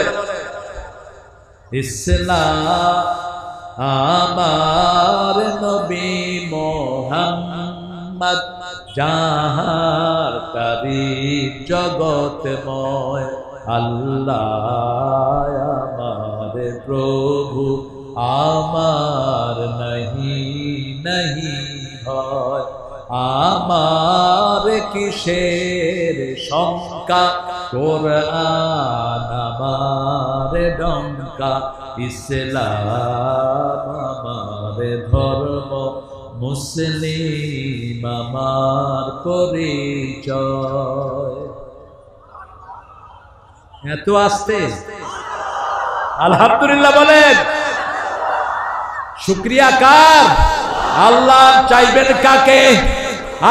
Speaker 1: ইসলাম আমার নবী মুহাম্মদ যাহার তারিফ জগতময়। আল্লাহ আমার প্রভু আমার নাহি নাহি ভয়, আমার কিসের শঙ্কা, কোরআন আমার ডঙ্কা। ইসলাম আমার ধর্ম, মুসলিম আমার পরিচয়। এত আসতে আলহামদুলিল্লাহ বলেন। শুকরিয়া কার? আল্লাহ। চাইবেন কাকে?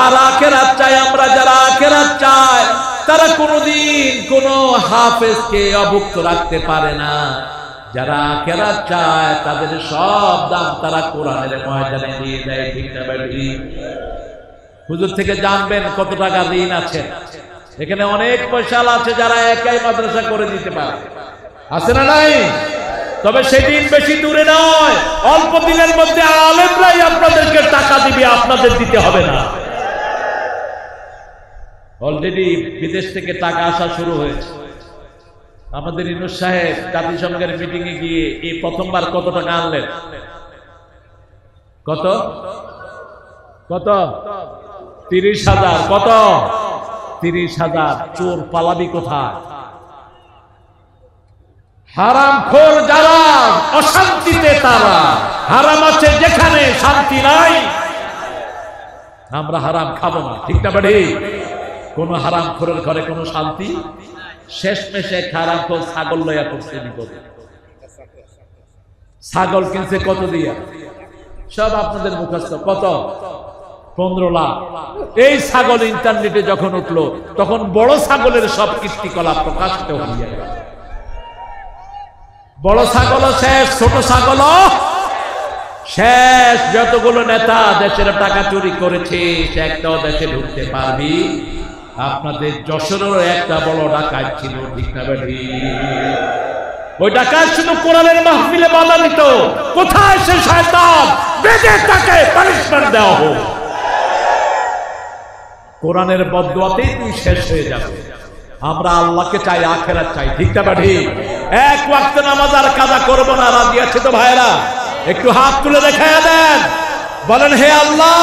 Speaker 1: আর আখিরাত চাই আমরা। যারা আখিরাত চায় তারা কোনোদিন কোনো হাফেজকে অভুক্ত রাখতে পারে না। যারা আখিরাত চায় তাদের সব দাম তারা কোরআনের ময়দানে দিয়ে দেয়। ঠিক না ভাই? হুজুর থেকে জানবেন কত টাকা ঋণ আছে। এখানে অনেক পয়সা আছে যারা একাই মাদ্রাসা করে দিতে পারে। আছে না নাই? তবে সেদিন বেশি দূরে নয়, অল্প দিনের মধ্যে আলেমরাই আপনাদেরকে টাকা দিবে, আপনাদের দিতে হবে না। অলরেডি বিদেশ থেকে টাকা আসা শুরু হয়েছে। আমাদের ইনুস সাহেব জাতিসংঘের মিটিং এ গিয়ে এই প্রথমবার কত টাকা আনলেন? কত? কত? 30,000। কত? 30,000। চোর পালাবি কোথায়? হারামখোর যারা, অশান্তিতে তারা। হারাম আছে যেখানে, শান্তি নাই। আমরা হারাম খাবো না। ঠিক না বাড়ি? কোন হারামখোরের ঘরে কোনো শান্তি। শেষমেশে হারামখোর ছাগল লইয়া পড়ছে বিপদে। ছাগল কিনছে কত দিয়া? সব আপনাদের মুখস্থ। কত? 15 লাখ। এই ছাগল ইন্টারনেটে যখন উঠলো তখন বড় ছাগলের সব কীর্তিকলাপ প্রকাশিত হয়ে গেল। বড় ছাগল শেষ, ছোট ছাগল শেষ। যতগুলো নেতা দেশের টাকা চুরি করেছে সে একটাও দেশে ঢুকতে পারবি। আপনাদের যশোরেরও একটা বড় ডাকাত ছিল, ঠিক না বেটি? ওই ডাকাত শুধু কোরআনের মাহফিলে বাধা দিত। কোথায় সে শয়তান? বেঁধে তাকে পানিশমেন্ট দেওয়া হোক। কোরআনের বদদুয়াতেই তুই শেষ হয়ে যাবে। আমরা আল্লাহকে চাই, আখিরাত চাই, ঠিক না বেটি? এক ওয়াক্ত নামাজ আর কাজা করব না, রাজি আছে তো ভাইরা? একটু হাত তুলে দেখায়া দেন, বলেন হে আল্লাহ,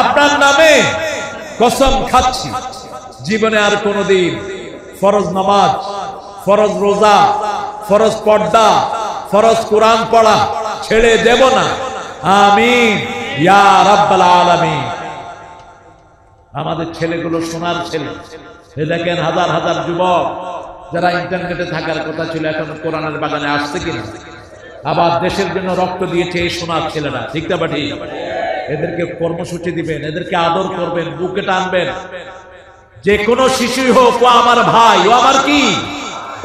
Speaker 1: আপনার নামে কসম খাচ্ছি জীবনে আর কোনদিন ফরজ নামাজ, ফরজ রোজা, ফরজ পর্দা, ফরজ কোরআন পড়া ছেড়ে দেব না। আমিন ইয়া রাব্বাল আলামিন। আমাদের ছেলেগুলো সোনার ছেলে। এ দেখেন হাজার হাজার যুবক যারা ইন্টারনেটে থাকার কথা ছিল এখন কোরআনের বাগানে আসছে কিনা? আবার দেশের জন্য রক্ত দিয়েছে এই সোনার ছেলেরা, ঠিক না বেটি? এদেরকে কর্মসূচি দিবেন, এদেরকে আদর করবেন, বুকে টানবেন। যে কোনো শিশুই হোক, ও আমার ভাই, ও আমার কি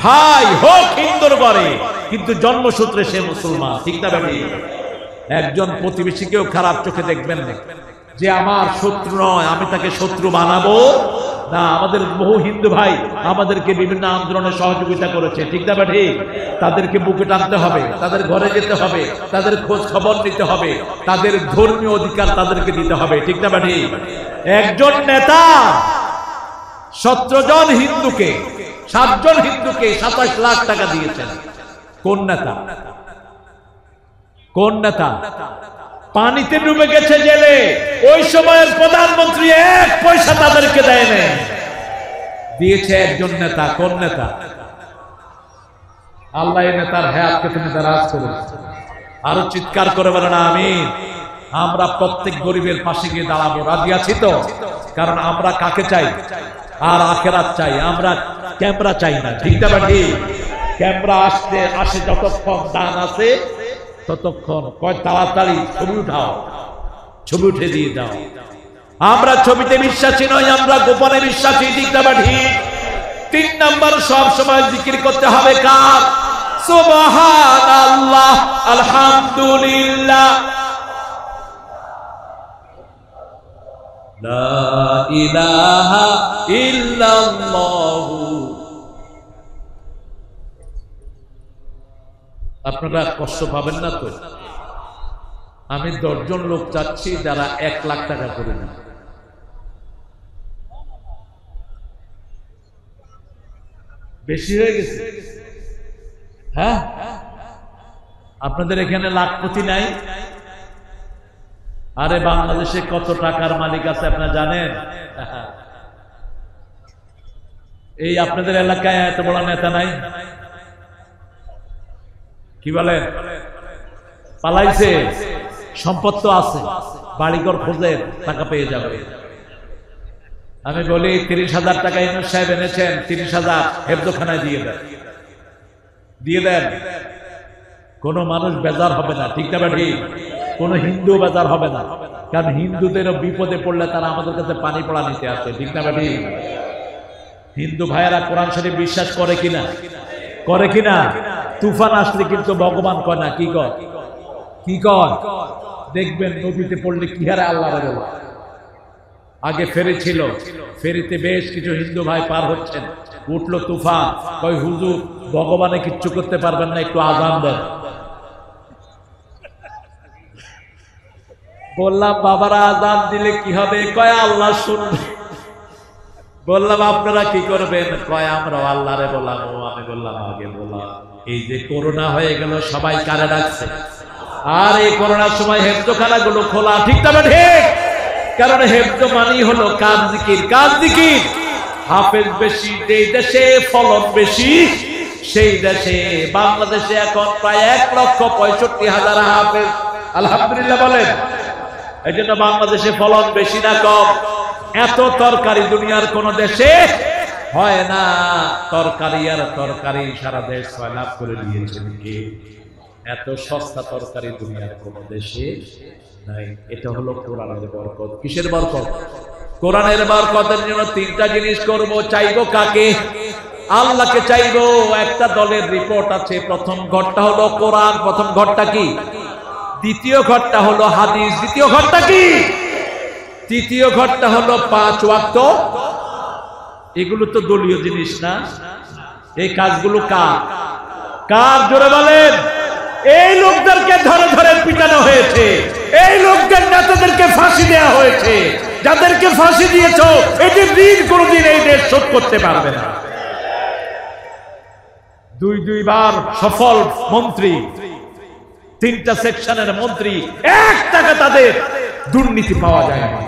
Speaker 1: ভাই, হোক হিন্দুর ঘরে, কিন্তু জন্মসূত্রে সে মুসলমান, ঠিক না বেটি? একজন প্রতিবেশীকেও খারাপ চোখে দেখবেন না যে আমার শত্রু নয়, আমি তাকে শত্রু বানাবো না। আমাদের বহু হিন্দু ভাই আমাদেরকে বিভিন্ন আন্দোলনে সহযোগিতা করেছে, ঠিক না বেটি? তাদেরকে বুকে টানতে হবে, তাদের ঘরে যেতে হবে, তাদের খোঁজ খবর নিতে হবে, তাদের ধর্মীয় অধিকার তাদেরকে দিতে হবে, ঠিক না বেটি? একজন নেতা 17 জন হিন্দুকে, 7 জন হিন্দুকে 27 লাখ টাকা দিয়েছেন। কোন নেতা? কোন নেতা? পানিতে ডুবে গেছে জেলে, ওই সময়ের প্রধানমন্ত্রী 1 পয়সা তাদেরকে দেয় না, দিয়েছে একজন নেতা। কোন নেতা? আল্লাহ এই নেতার হায়াতকে তুমি দারাজ করো। আরো চিৎকার করে বলেন আমিন। আমরা প্রত্যেক গরিবের পাশে গিয়ে দাঁড়াবো, রাজি আছি তো? কারণ আমরা কাকে চাই? আর আখিরাত চাই, আমরা ক্যামেরা চাই না, ঠিক না বেটি? ক্যামেরা আসে যতক্ষণ দান আছে ততক্ষণ কয় তাড়াতাড়ি ছবি উঠাও, ছবি উঠে দিয়ে দাও। আমরা ছবিতে বিশ্বাসী নই, আমরা গোপনে বিশ্বাসী, ঠিক না বেটি? 3 নাম্বার, সব সময় জিকির করতে হবে কার? সুবহানাল্লাহ, আলহামদুলিল্লাহ, লা ইলাহা ইল্লাল্লাহ। আপনারা কষ্ট পাবেন না তো? আমি 10 জন লোক চাচ্ছি যারা 1 লাখ টাকা করে দেন। বেশি হয়ে গেছে? হ্যাঁ, আপনাদের এখানে লাখপতি নাই? আরে বাংলাদেশে কত টাকার মালিক আছে আপনারা জানেন? এই আপনাদের এলাকায় এত বড় নেতা নাই? কি বলেন? পালাইছে? সম্পদ তো আছে, বাড়িঘর খোঁজেন, টাকা পেয়ে যাবে। আমি বলি 30,000 টাকা ইউনূস সাহেব এনেছেন, 30,000 হেফজখানায় দিয়ে দেন, দিয়ে দেন। কোন মানুষ বেজার হবে না, ঠিক না বেটি? কোন হিন্দু বেজার হবে না, কারণ হিন্দুদেরও বিপদে পড়লে তারা আমাদের কাছে পানি পড়া নিতে আসে, ঠিক না বেটি? হিন্দু ভাইয়েরা কোরআন শরীফ বিশ্বাস করে কিনা? করে কিনা? তুফান আসলে কিন্তু ভগবান কয় না, কি কয়? কি কয়? দেখবেন নদীতে পড়লে কি হারে আল্লাহ বলে। আগে ফেরি ছিল, ফেরিতে বেশ কিছু হিন্দু ভাই পার হচ্ছেন, উঠলো তুফান, কয় হুজুর ভগবানে কিচ্ছু করতে পারবেন না, একটু আযান দেন। বললাম বাবারা আযান দিলে কি হবে? কয় আল্লাহ শুনবে। বললাম আপনারা কি করবেন? কয় আমরা আল্লাহরে বললাম। আমি বললাম আগে বললাম, এই যে করোনা হয়ে গেল সবাই কারে ডাকছে? আর এই করোনার সময় হেফজখানা গুলো খোলা, ঠিক না ঠিক? কারণ হেফজ মানেই হলো কাজ জিকির, কাজ জিকির। হাফেজ বেশি যেই দেশে, ফলন বেশি সেই দেশে। বাংলাদেশে এখন প্রায় 1,65,000 হাফেজ, আলহামদুলিল্লাহ বলেন। এই জন্য বাংলাদেশে ফলন বেশি না কম? এত তরকারি দুনিয়ার কোন দেশে হয় না। তরকারি আর তরকারি সারা দেশ সয়লাভ করে দিয়েছেন কে? এত সস্তা তরকারি দুনিয়ার কোন দেশে নাই। এটা হলো কোরআনের বরকত। কিসের বরকত? কোরআনের বরকতের জন্য তিনটা জিনিস করব। চাইবো কাকে? আল্লাহকে চাইবো। একটা দলের রিপোর্ট আছে, প্রথম ঘরটা হলো কোরআন, প্রথম ঘরটা কি? দ্বিতীয় ঘরটা হলো হাদিস, দ্বিতীয় ঘরটা কি? তৃতীয় ঘরটা হলো 5 ওয়াক্ত। এগুলো তো দলীয় জিনিস না। এই কাজগুলো কার? জোরে বলেন। এই লোকদেরকে ধরে ধরে পিটানো হয়েছে, এই লোকদের নেতাদেরকে ফাঁসি দেওয়া হয়েছে। যাদেরকে ফাঁসি দিয়েছ এদের ঋণ কোনদিন এই দেশ শোধ করতে পারবে না। দুইবার সফল মন্ত্রী, 3টা সেকশনের মন্ত্রী, 1 টাকা তাদের দুর্নীতি পাওয়া যায় না।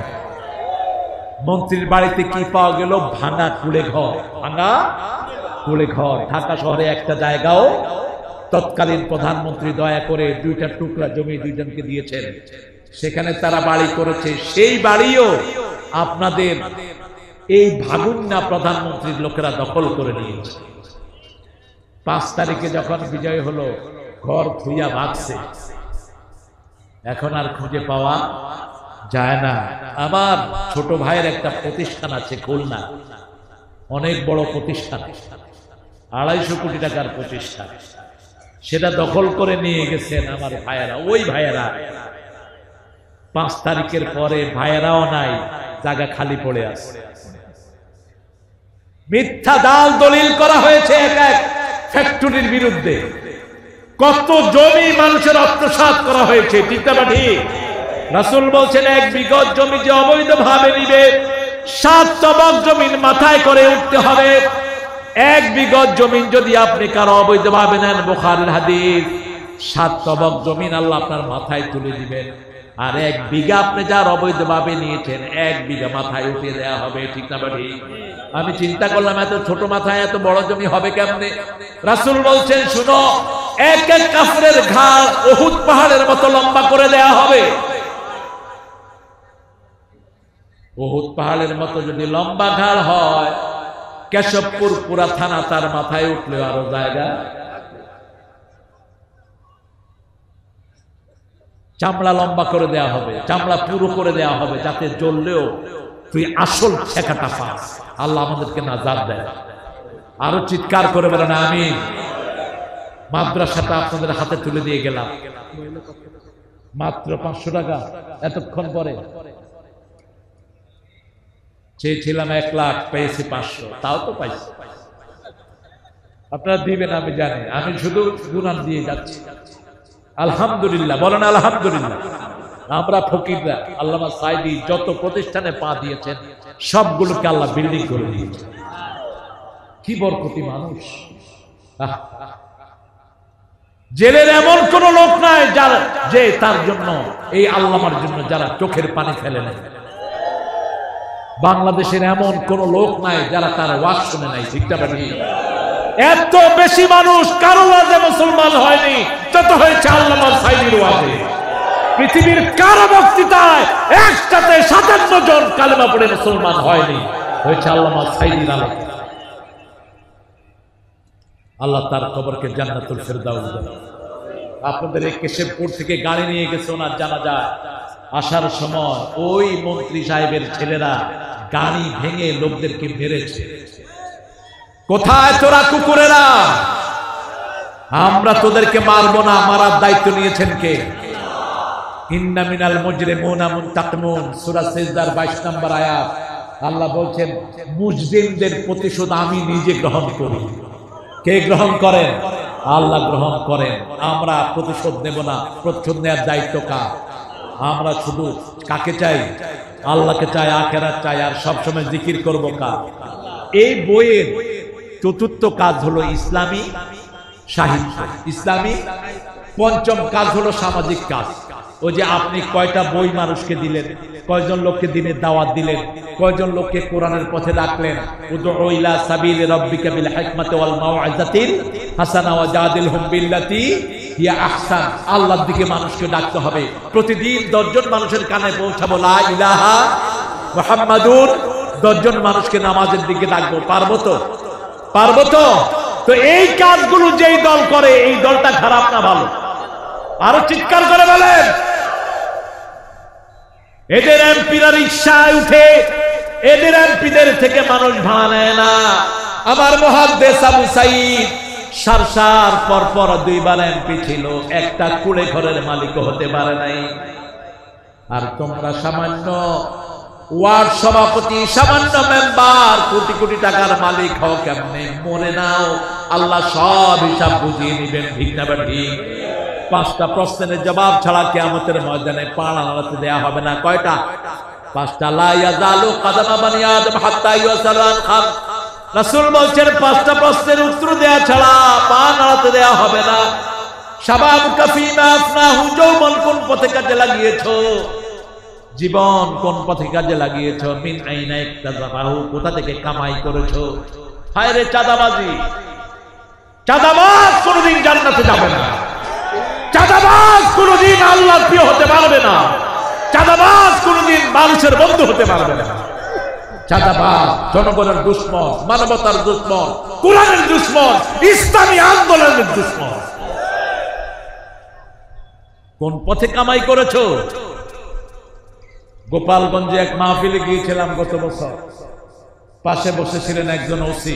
Speaker 1: মন্ত্রীর বাড়িতে কি পাওয়া গেল? ভাঙা কুড়ে ঘর। ভাঙা কুড়ে ঘর। ঢাকা শহরে একটা জায়গাও তৎকালীন প্রধানমন্ত্রী দয়া করে 2টা টুকরা জমি 2 জনকে দিয়েছেন, সেখানে তারা বাড়ি করেছে। সেই বাড়িও আপনাদের এই ভাগুন্না প্রধানমন্ত্রীর লোকেরা দখল করে নিয়েছে। 5 তারিখে যখন বিজয় হলো, ঘর খুইয়া ভাগছে, এখন আর খুঁজে পাওয়া যায় না। আমার ছোট ভাইয়ের একটা প্রতিষ্ঠান আছে খুলনা, অনেক বড় প্রতিষ্ঠান, 250 কোটি টাকার প্রতিষ্ঠান। সেটা দখল করে নিয়ে গেছেন আমার ভাইয়েরা। ওই ভাইয়েরা 5 তারিখের পরে ভাইয়েরাও নাই, জায়গা খালি পড়ে আছে। মিথ্যা দলিল করা হয়েছে এক এক ফ্যাক্টরির বিরুদ্ধে। কত জমি মানুষের আত্মসাৎ করা হয়েছে, ঠিক না ঠিক? রাসূল বলছেন 1 বিঘত জমি যে অবৈধভাবে নিবে 7 তবক জমিন মাথায় করে উঠতে হবে। 1 বিঘত জমিন যদি আপনি কারো অবৈধভাবে নেন, বুখারীর হাদিস, 7 তবক জমিন আল্লাহ আপনার মাথায় তুলে দিবেন। আর 1 বিঘা আপনি যার অবৈধভাবে নিয়েছেন, 1 বিঘা মাথায় উঠিয়ে দেওয়া হবে, ঠিক না ঠিক? আমি চিন্তা করলাম এত ছোট মাথায় এত বড় জমি হবে কেমনে? রাসূল বলছেন শুনো, এক এক কাফেরের ঘাড় উহুদ পাহাড়ের মতো লম্বা করে দেয়া হবে। উহুদ পাহাড়ের মতো যদি লম্বা ঘাড় হয়, কেশবপুর পুরা থানা তার মাথায় উঠলে আরো জায়গা। চামড়া লম্বা করে দেয়া হবে, চামড়া পুরো করে দেয়া হবে, যাতে জ্বললেও তুই আসল ঠেকাটা পাস। আল্লাহ আমাদেরকে নাজাত দেয়। আরো চিৎকার করে বলেন আমিন। মাদ্রাসাটা আপনাদের হাতে তুলে দিয়ে গেলাম, মাত্র 500 টাকা। এতক্ষণ পরে চেয়েছিলাম 1 লাখ, পেয়েছি 500, তাও তো পাইছি। আপনারা দিবেন আমি জানি, আমি শুধু গুনান দিয়ে যাচ্ছি। আলহামদুলিল্লাহ বলেন আলহামদুলিল্লাহ। আমরা ফকিররা, আল্লামা সাইদি যত প্রতিষ্ঠানে পা দিয়েছেন সবগুলোকে আল্লাহ বিল্ডিং করে দিয়েছেন। কি বরকতি মানুষ। জেলের এমন কোন লোক নাই যার যে তার জন্য, এই আল্লামার জন্য যারা চোখের পানি ফেলে নাই। বাংলাদেশের এমন কোন লোক নাই যারা তার ওয়াজ শুনে নাই, ঠিক না ঠিক? এত বেশি মানুষ কারো ওয়াজে মুসলমান হয়নি যত হয়েছে আল্লামা সাইদির ওয়াজে। পৃথিবীর কারো বক্তৃতায় একসাথে 57 জন কালেমা পড়ে মুসলমান হয়নি, হয়েছে আল্লামা সাইদির আলোকে। আল্লাহ তার কবরকে জান্নাতুল ফেরদাউস দেন। আপনাদের এই কেশবপুর থেকে গাড়ি নিয়ে গেছে ওনার জানাজায়, আসার সময় ওই মন্ত্রী সাহেবের ছেলেরা গাড়ি ভেঙে লোকদেরকে মেরেছে। কোথায় তোরা কুকুরেরা? আমরা তোদেরকে মারবো না, মারার দায়িত্ব নিয়েছেন কে? ইন্না মিনাল মুজরিমুনা মুনতাকিমুন, সূরা সিজদার 22 নম্বর আয়াত। আল্লাহ বলছেন মুজরিমদের প্রতিশোধ আমি নিজে গ্রহণ করি। কে গ্রহণ করেন? আল্লাহ গ্রহণ করেন। আমরা প্রতিশোধ নেব না, প্রতিশোধ নেওয়ার দায়িত্ব কার? আমরা শুধু কাকে চাই? আল্লাহকে চাই, আখিরাত চাই, আর সবসময় জিকির করব কার? এই বইয়ের 4র্থ কাজ হলো ইসলামী সাহিত্য, ইসলামী। 5ম কাজ হলো সামাজিক কাজ। ওই যে আপনি কয়টা বই মানুষকে দিলেন, কয়জন লোককে দিনের দাওয়াত দিলেন, কয়জন লোককে কোরআনের পথে ডাকলেন। উদউ ইলা সাবিলি রাব্বিকা বিল হিকমাতি ওয়াল মাউইযাতিল হাসানা ওয়াজাদিলহুম বিল্লাতী হিয়া আহসান। আল্লাহর দিকে মানুষকে ডাকতে হবে। প্রতিদিন 10 জন মানুষের কানে পৌঁছাবো লা ইলাহা মুহাম্মাদুর। 10 জন মানুষকে নামাজের দিকে ডাকবো। পারবো তো? পারবো তো? তো এই কাজগুলো যেই দল করে, এই দলটা খারাপ না ভালো? আরো চিৎকার করে বলেন। এদের এমপিরা রিকশায় উঠে এদের এমপিদের থেকে মানুষ ভাড়া নেয় না। আমার মুহাদ্দিস আবু সাঈদ সারসার পরপর 2 বার এমপি ছিল, একটা কুড়ে ঘরের মালিক হতে পারে নাই। আর তোমরা সামান্য ওয়ার্ড সভাপতি, সামান্য মেম্বার, কোটি কোটি টাকার মালিক হও কেমনে? মনে নাও, আল্লাহ সব হিসাব বুঝিয়ে নিবেন। ঠিক না ঠিক? 5টা প্রশ্নের জবাব ছাড়া কিয়ামতের ময়দানে পা নাড়াতে দেয়া হবে না। কয়টা? 5টা। লা ইয়াজালু কাদামা বানি আদম হাত্তা ইউসালু আন খাম। রাসূল বলছেন 5টা প্রশ্নের উত্তর দেয়া ছাড়া পা নাড়াতে দেয়া হবে না। শাবাবুকা ফীমা আফনাহু, যৌবন কোন পথে কাজে লাগিয়েছো? জীবন কোন পথে কাজে লাগিয়েছো? মিন আইনা ইকতাযাবাহু, কোথা থেকে কামাই করেছো? হায় রে চাঁদাবাজি! চাঁদাবাজ কোনদিন জান্নাতে যাবে না। চাঁদাবাজ কোনদিন আল্লাহর প্রিয় হতে পারবে না। চাঁদাবাজ কোনদিন মানুষের বন্ধু হতে পারবে না। চাঁদাবাজ জনগণের দুশ্মন, মানবতার দুশ্মন, কোরআনের দুশ্মন, ইসলামী আন্দোলনের দুশ্মন। কোন পথে কামাই করেছো? গোপালগঞ্জে এক মাহফিলে গিয়েছিলাম গত বছর। পাশে বসেছিলেন একজন ওসি।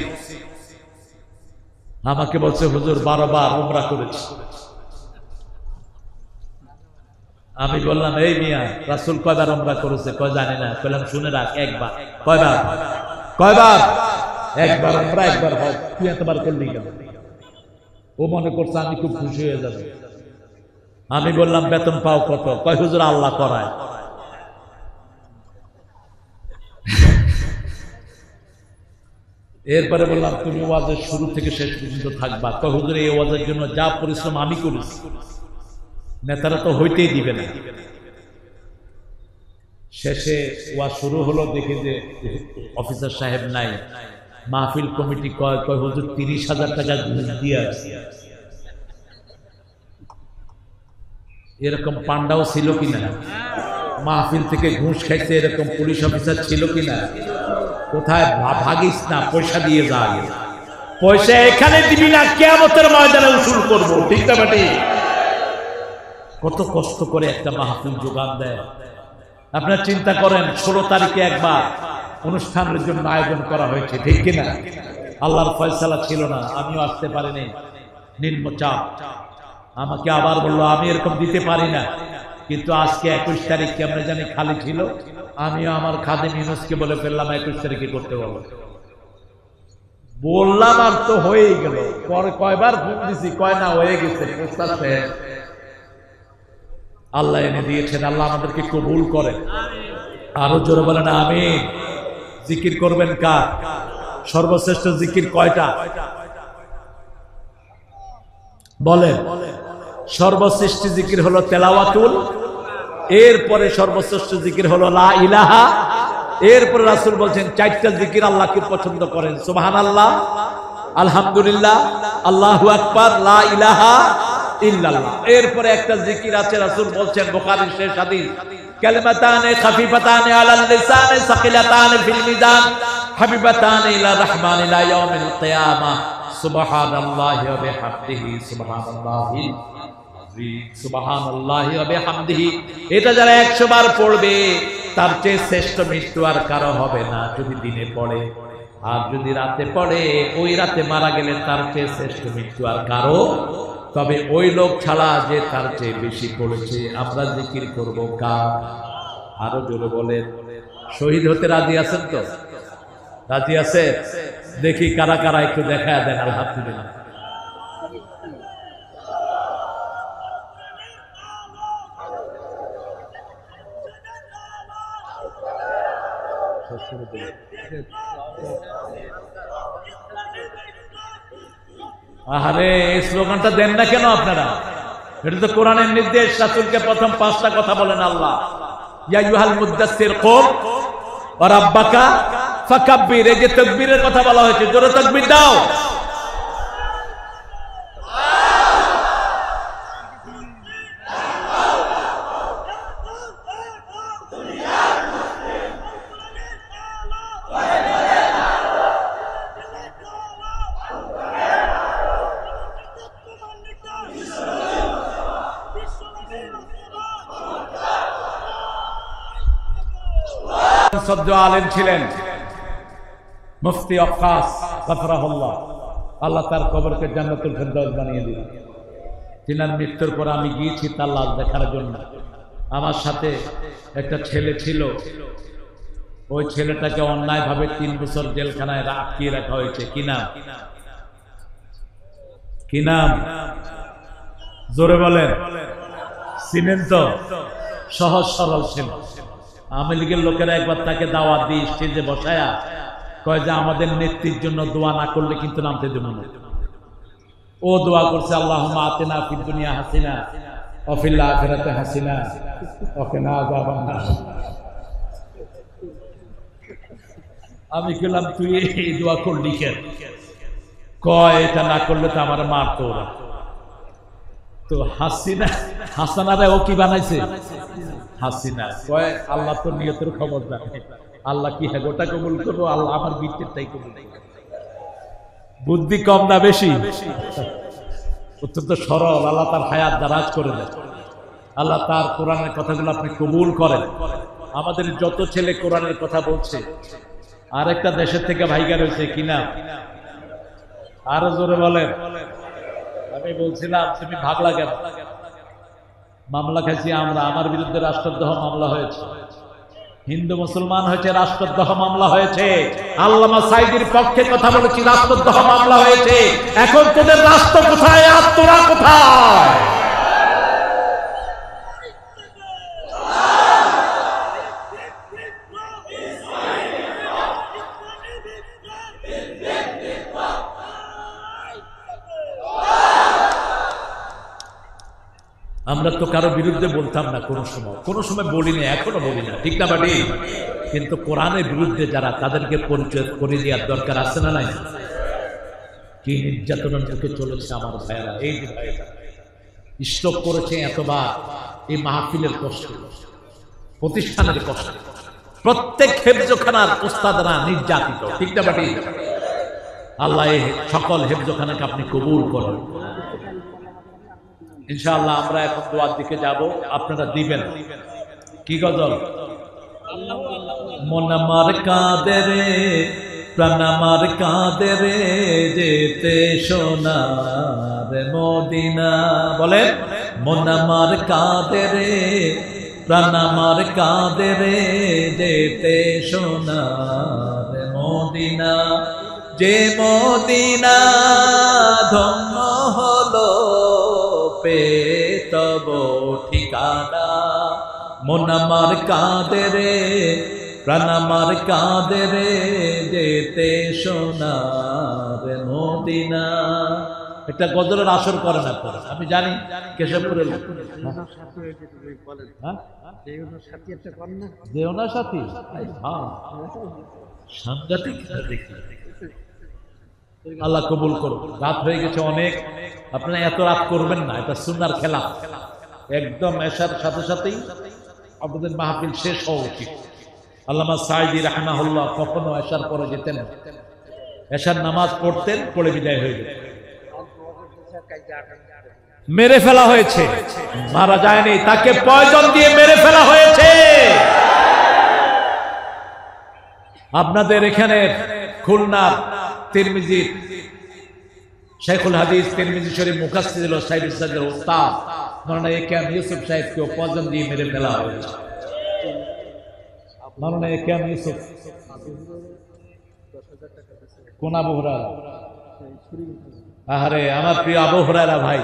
Speaker 1: আমাকে বলছে, হুজুর 12 বার উমরা করেছি। আমি বললাম, এই মিয়া, রাসূল কয়বার উমরা করেছে? কয় জানি না। বললাম, শুনে রাখ, 1 বার। কয়বার? কয়বার? 1 বার উমরা, 1 বার হজ। তুই এতবার করলি কেন? ও মনে করছে আমি খুব খুশি হয়ে যাবে। আমি বললাম, বেতন পাও কত? কয় হুজুর আল্লাহ করায়। এরপরে বললাম, তুমি ওয়াজের শুরু থেকে শেষ পর্যন্ত থাকবা। কয় হুজুর এই ওয়াজের জন্য যা পরিশ্রম আমি করেছি, নেতারা তো হইতেই দিবে না। শেষে ওয়াজ শুরু হলো, দেখে যে অফিসার সাহেব নাই। মাহফিল কমিটি কয় হুজুর 30,000 টাকা ঘুষ দিয়ে আসছে। এরকম পান্ডাও ছিল কিনা? মাহফিল থেকে ঘুষ খাইছে এরকম পুলিশ অফিসার ছিল কিনা? কোথায়? ভাগিস না, পয়সা দিয়ে যা। পয়সা এখানে দিবি না, কিয়ামতের ময়দানে উসুল করব। ঠিক না বেটি? কত কষ্ট করে একটা মাহফিল যোগান দেয়। আপনারা চিন্তা করেন, 16 তারিখে একবার অনুষ্ঠানের জন্য আয়োজন করা হয়েছে, ঠিক কিনা? আল্লাহর ফয়সালা ছিল না, আমিও আসতে পারিনি, নিম্নচাপ। আমাকে আবার বললো আমি এরকম দিতে পারি না। কিন্তু আজকে 21 তারিখ কেমন জানি খালি ছিল। আমিও আমার খাদেম ইউনুসকে বলে ফেললাম 21 তারিখে করতে বলো। বললাম আর তো হয়েই গেল। পরে কয়বার ফোন দিছি, কয় না হয়ে গেছে। আল্লাহ এনে দিয়েছেন, আল্লাহ আমাদেরকে কবুল করে। আরো জোরে বলেন আমিন। জিকির করবেন কার? সর্বশ্রেষ্ঠ জিকির কয়টা বলেন? সর্বশ্রেষ্ঠ জিকির হলো তেলাওয়াতুল, এরপরে সর্বশ্রেষ্ঠ জিকির হলো লা ইলাহা, এরপরে রাসূল বলছেন 4টা জিকির আল্লাহকে পছন্দ করেন। সুবহানাল্লাহ, আলহামদুলিল্লাহ, আল্লাহু আকবার, লা ইলাহা ইল্লাল্লাহ। এরপরে একটা জিকির আছে, রাসূল বলছেন, বুখারীর শেষ হাদিস, কালিমাতানে খাফিফাতানে আলাল লিসানে সাকিলাতানে ফিল মিজান হাবিবাতানে ইলা রাহমান ইলা ইয়াউমিল কিয়ামাহ সুবহানাল্লাহি ওয়া বিহামদিহি সুবহানাল্লাহি সুবহানাল্লাহি ওয়া বিহামদিহি। এটা যারা 100 বার পড়বে তার চেয়ে শ্রেষ্ঠ মৃত্যু আর কারো হবে না, যদি দিনে পড়ে। আর যদি রাতে পড়ে, ওই রাতে মারা গেলে তার চেয়ে শ্রেষ্ঠ মৃত্যু আর কারো। তবে ওই লোক ছাড়া যে তার চেয়ে বেশি পড়েছে। আমরা জিকির করব কার? আরো জোরে বলেন। শহীদ হতে রাজি আছেন তো? রাজি আছে? দেখি কারা কারা, একটু দেখায় দেন। আলহামদুলিল্লাহ। আরে এই স্লোগানটা দেন না কেন আপনারা? এটা তো কোরআনের নির্দেশ। রাসূলকে প্রথম 5টা কথা বলেন আল্লাহ, ইয়া আইয়ুহাল মুদ্দাসসির কুম ওয়া রাব্বাকা ফাকাব্বির। এই যে তাকবীরের কথা বলা হয়েছে, জোরে তাকবীর দাও। সদ্য আলেম ছিলেন মুফতি ওয়াক্কাস গফরাহুল্লাহ, আল্লাহ তার কবরকে জান্নাতুল ফেরদাউস বানিয়ে দিলেন। তিনার মৃত্যুর পর আমি গিয়েছি তার লাশ দেখার জন্য। আমার সাথে একটা ছেলে ছিল, ওই ছেলেটাকে অন্যায়ভাবে 3 বছর জেলখানায় আটকিয়ে রাখা হয়েছে। কি নাম? কি নাম? জোরে বলেন। চিনেন তো? সহজ সরল ছিল। আওয়ামী লীগের লোকেরা একবার তাকে দাওয়াত দিয়ে স্টেজে বসায়া কয় যে আমাদের নেত্রীর জন্য দোয়া না করলে কিন্তু নামতে দেব না। ও দোয়া করছে, আল্লাহুম্মা আতিনা ফিদ দুনিয়া হাসিনা ওয়া ফিল আখিরাতি হাসিনা ওয়া কিনা আযাবান নার। আমি বললাম তুই এই দোয়া করলি কেন? কয় এটা না করলে তো আমার মারতো ওরা। তো হাসিনা, হাসানারে ও কি বানাইছে? হাসিনা। কয় আল্লাহ তো নিয়তের খবর জানে, আল্লাহ কি হ্যাঁ গোটা কবুল করবো, আল্লাহ আমার বৃত্তিরটাই কবুল করবো। বুদ্ধি কম না বেশি? অত্যন্ত সরল। আল্লাহ তার হায়াত দারাজ করে দেন। আল্লাহ তার কোরআনের কথাগুলো আপনি কবুল করেন। আমাদের যত ছেলে কোরআনের কথা বলছে, আরেকটা দেশের থেকে ভাইগা রয়েছে কিনা, আরো জোরে বলেন। আমি বলছিলাম তুমি ভাগলা কেন? মামলা খাইছি আমরা, আমার বিরুদ্ধে রাষ্ট্রদ্রোহ মামলা হয়েছে, হিন্দু মুসলমান হয়েছে, রাষ্ট্রদ্রোহ মামলা হয়েছে। আল্লামা সাঈদীর পক্ষে কথা বলেছি, রাষ্ট্রদ্রোহ মামলা হয়েছে। এখন তোদের রাষ্ট্র কোথায় আর তোরা কোথায়? আমরা তো কারো বিরুদ্ধে বলতাম না কোনো সময় বলিনি, এখনো বলি না, ঠিক না বাড়ি? কিন্তু কোরআনের বিরুদ্ধে যারা, তাদেরকে পরিচয় করে দেওয়ার দরকার আছে না নাই? কি নির্যাতনের মুখে চলেছে আমার ভাইয়েরা। এই যে ভাইয়েরা স্ট্রোক করেছে এতবার, এই মাহফিলের কষ্ট, প্রতিষ্ঠানের কষ্ট, প্রত্যেক হেফজখানার উস্তাদরা নির্যাতিত, ঠিক না বাড়ি? আল্লাহ এই সকল হেফজখানাকে আপনি কবুল করেন ইনশাআল্লাহ। আমরা এখন দোয়ার দিকে যাব, আপনারা দিবেন। কি গজল? মন আমার কাঁদে রে, প্রাণ আমার কাঁদে রে, যেতে সোনার মদিনা। বলেন, মন আমার কাঁদে রে, প্রাণ আমার কাঁদে রে, যেতে সোনার মদিনা। যে মদিনা ধন্য হলো তব ঠিকানা। মন আমার কাঁদে রে, প্রাণ আমার কাঁদে রে, যেতে সোনার মদিনা। একটা গজলের আসর করে না পরে, আমি জানি কেশবপুরের দেওনা সাথী। হ্যাঁ, সাংঘাতিক দেখি। আল্লাহ কবুল করুন। রাত হয়ে গেছে অনেক, আপনারা এত রাত করবেন না, এটা সুন্নার খেলা। একদম এশার সাথে সাথেই আপনাদের মাহফিল শেষ হওয়া উচিত। আল্লামা সাঈদী রাহমাহুল্লাহ কখনো এশার পরে যেতেন, এশার নামাজ পড়তেন, পড়ে বিদায় হয়ে যেতেন। মেরে ফেলা হয়েছে, মারা যায়নি, তাকে পয়জন দিয়ে মেরে ফেলা হয়েছে। আপনাদের এখানে খুলনার তিরমিজি শেখুল হাদিস তিরমিজি শরীফ মুফাসসির সাইদ সাদের উস্তাদ মাওলানা একেএম ইউসুফ সাহেবকে পয়জন দিয়ে মেরে ফেলা হয়েছে। মাওলানা একেএম ইউসুফ কোন আবু হুরায়রা? আরে আমার প্রিয় আবু হুরায়রা ভাই,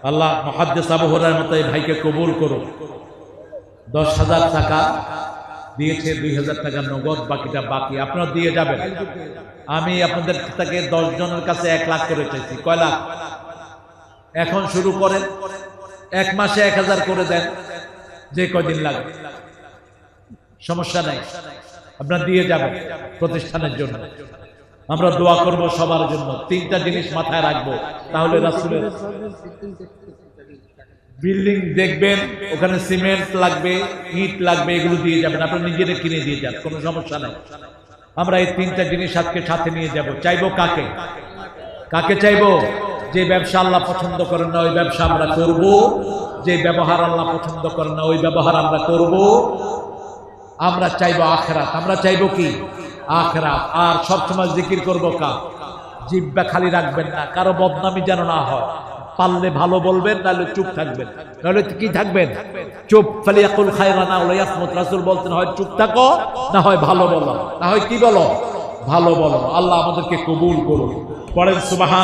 Speaker 1: আল্লাহ মুহাদ্দিস আবু হুরায়রার মতো এই ভাইকে কবুল করুন। 10,000 টাকা দিয়েছে, 2,000 টাকা নগদ, বাকিটা বাকি, আপনারা দিয়ে যাবেন। আমি আপনাদের থেকে 10 জনের কাছে 1 লাখ করে চাইছি। কয় লাখ? এখন শুরু করেন, 1 মাসে 1000 করে দেন, যে কয়দিন লাগবে সমস্যা নাই, আপনারা দিয়ে যাবেন প্রতিষ্ঠানের জন্য। আমরা দোয়া করব সবার জন্য। 3টা জিনিস মাথায় রাখবো, তাহলে রাসূলের বিল্ডিং দেখবেন, ওখানে সিমেন্ট লাগবে, ইট লাগবে, এগুলো দিয়ে যাবেন, আপনারা নিজেরা কিনে দিয়ে যান, কোনো সমস্যা নাই। আমরা এই 3টা জিনিস আজকে সাথে নিয়ে যাব। চাইবো কাকে? কাকে চাইবো? যে ব্যবসা আল্লাহ পছন্দ করেন না ওই ব্যবসা আমরা করব, যে ব্যবহার আল্লাহ পছন্দ করেন না ওই ব্যবহার আমরা করব। আমরা চাইবো আখিরাত। আমরা চাইবো কি? আখিরাত। আর সবসময় জিকির করবো কার? জিহ্বা খালি রাখবেন না, কারো বদনামি যেন না হয়। পারলে ভালো বলবেন, নাহলে চুপ থাকবেন। নাহলে কি থাকবেন? চুপ। ফালিয়াকুল খায়রান আও লিয়াসমুত। রাসূল বলতেন, হয় চুপ থাকো, না হয় ভালো বলো, না হয় কি বলো? ভালো বলো। আল্লাহ আমাদেরকে কবুল করুন। পড়েন সুবহান।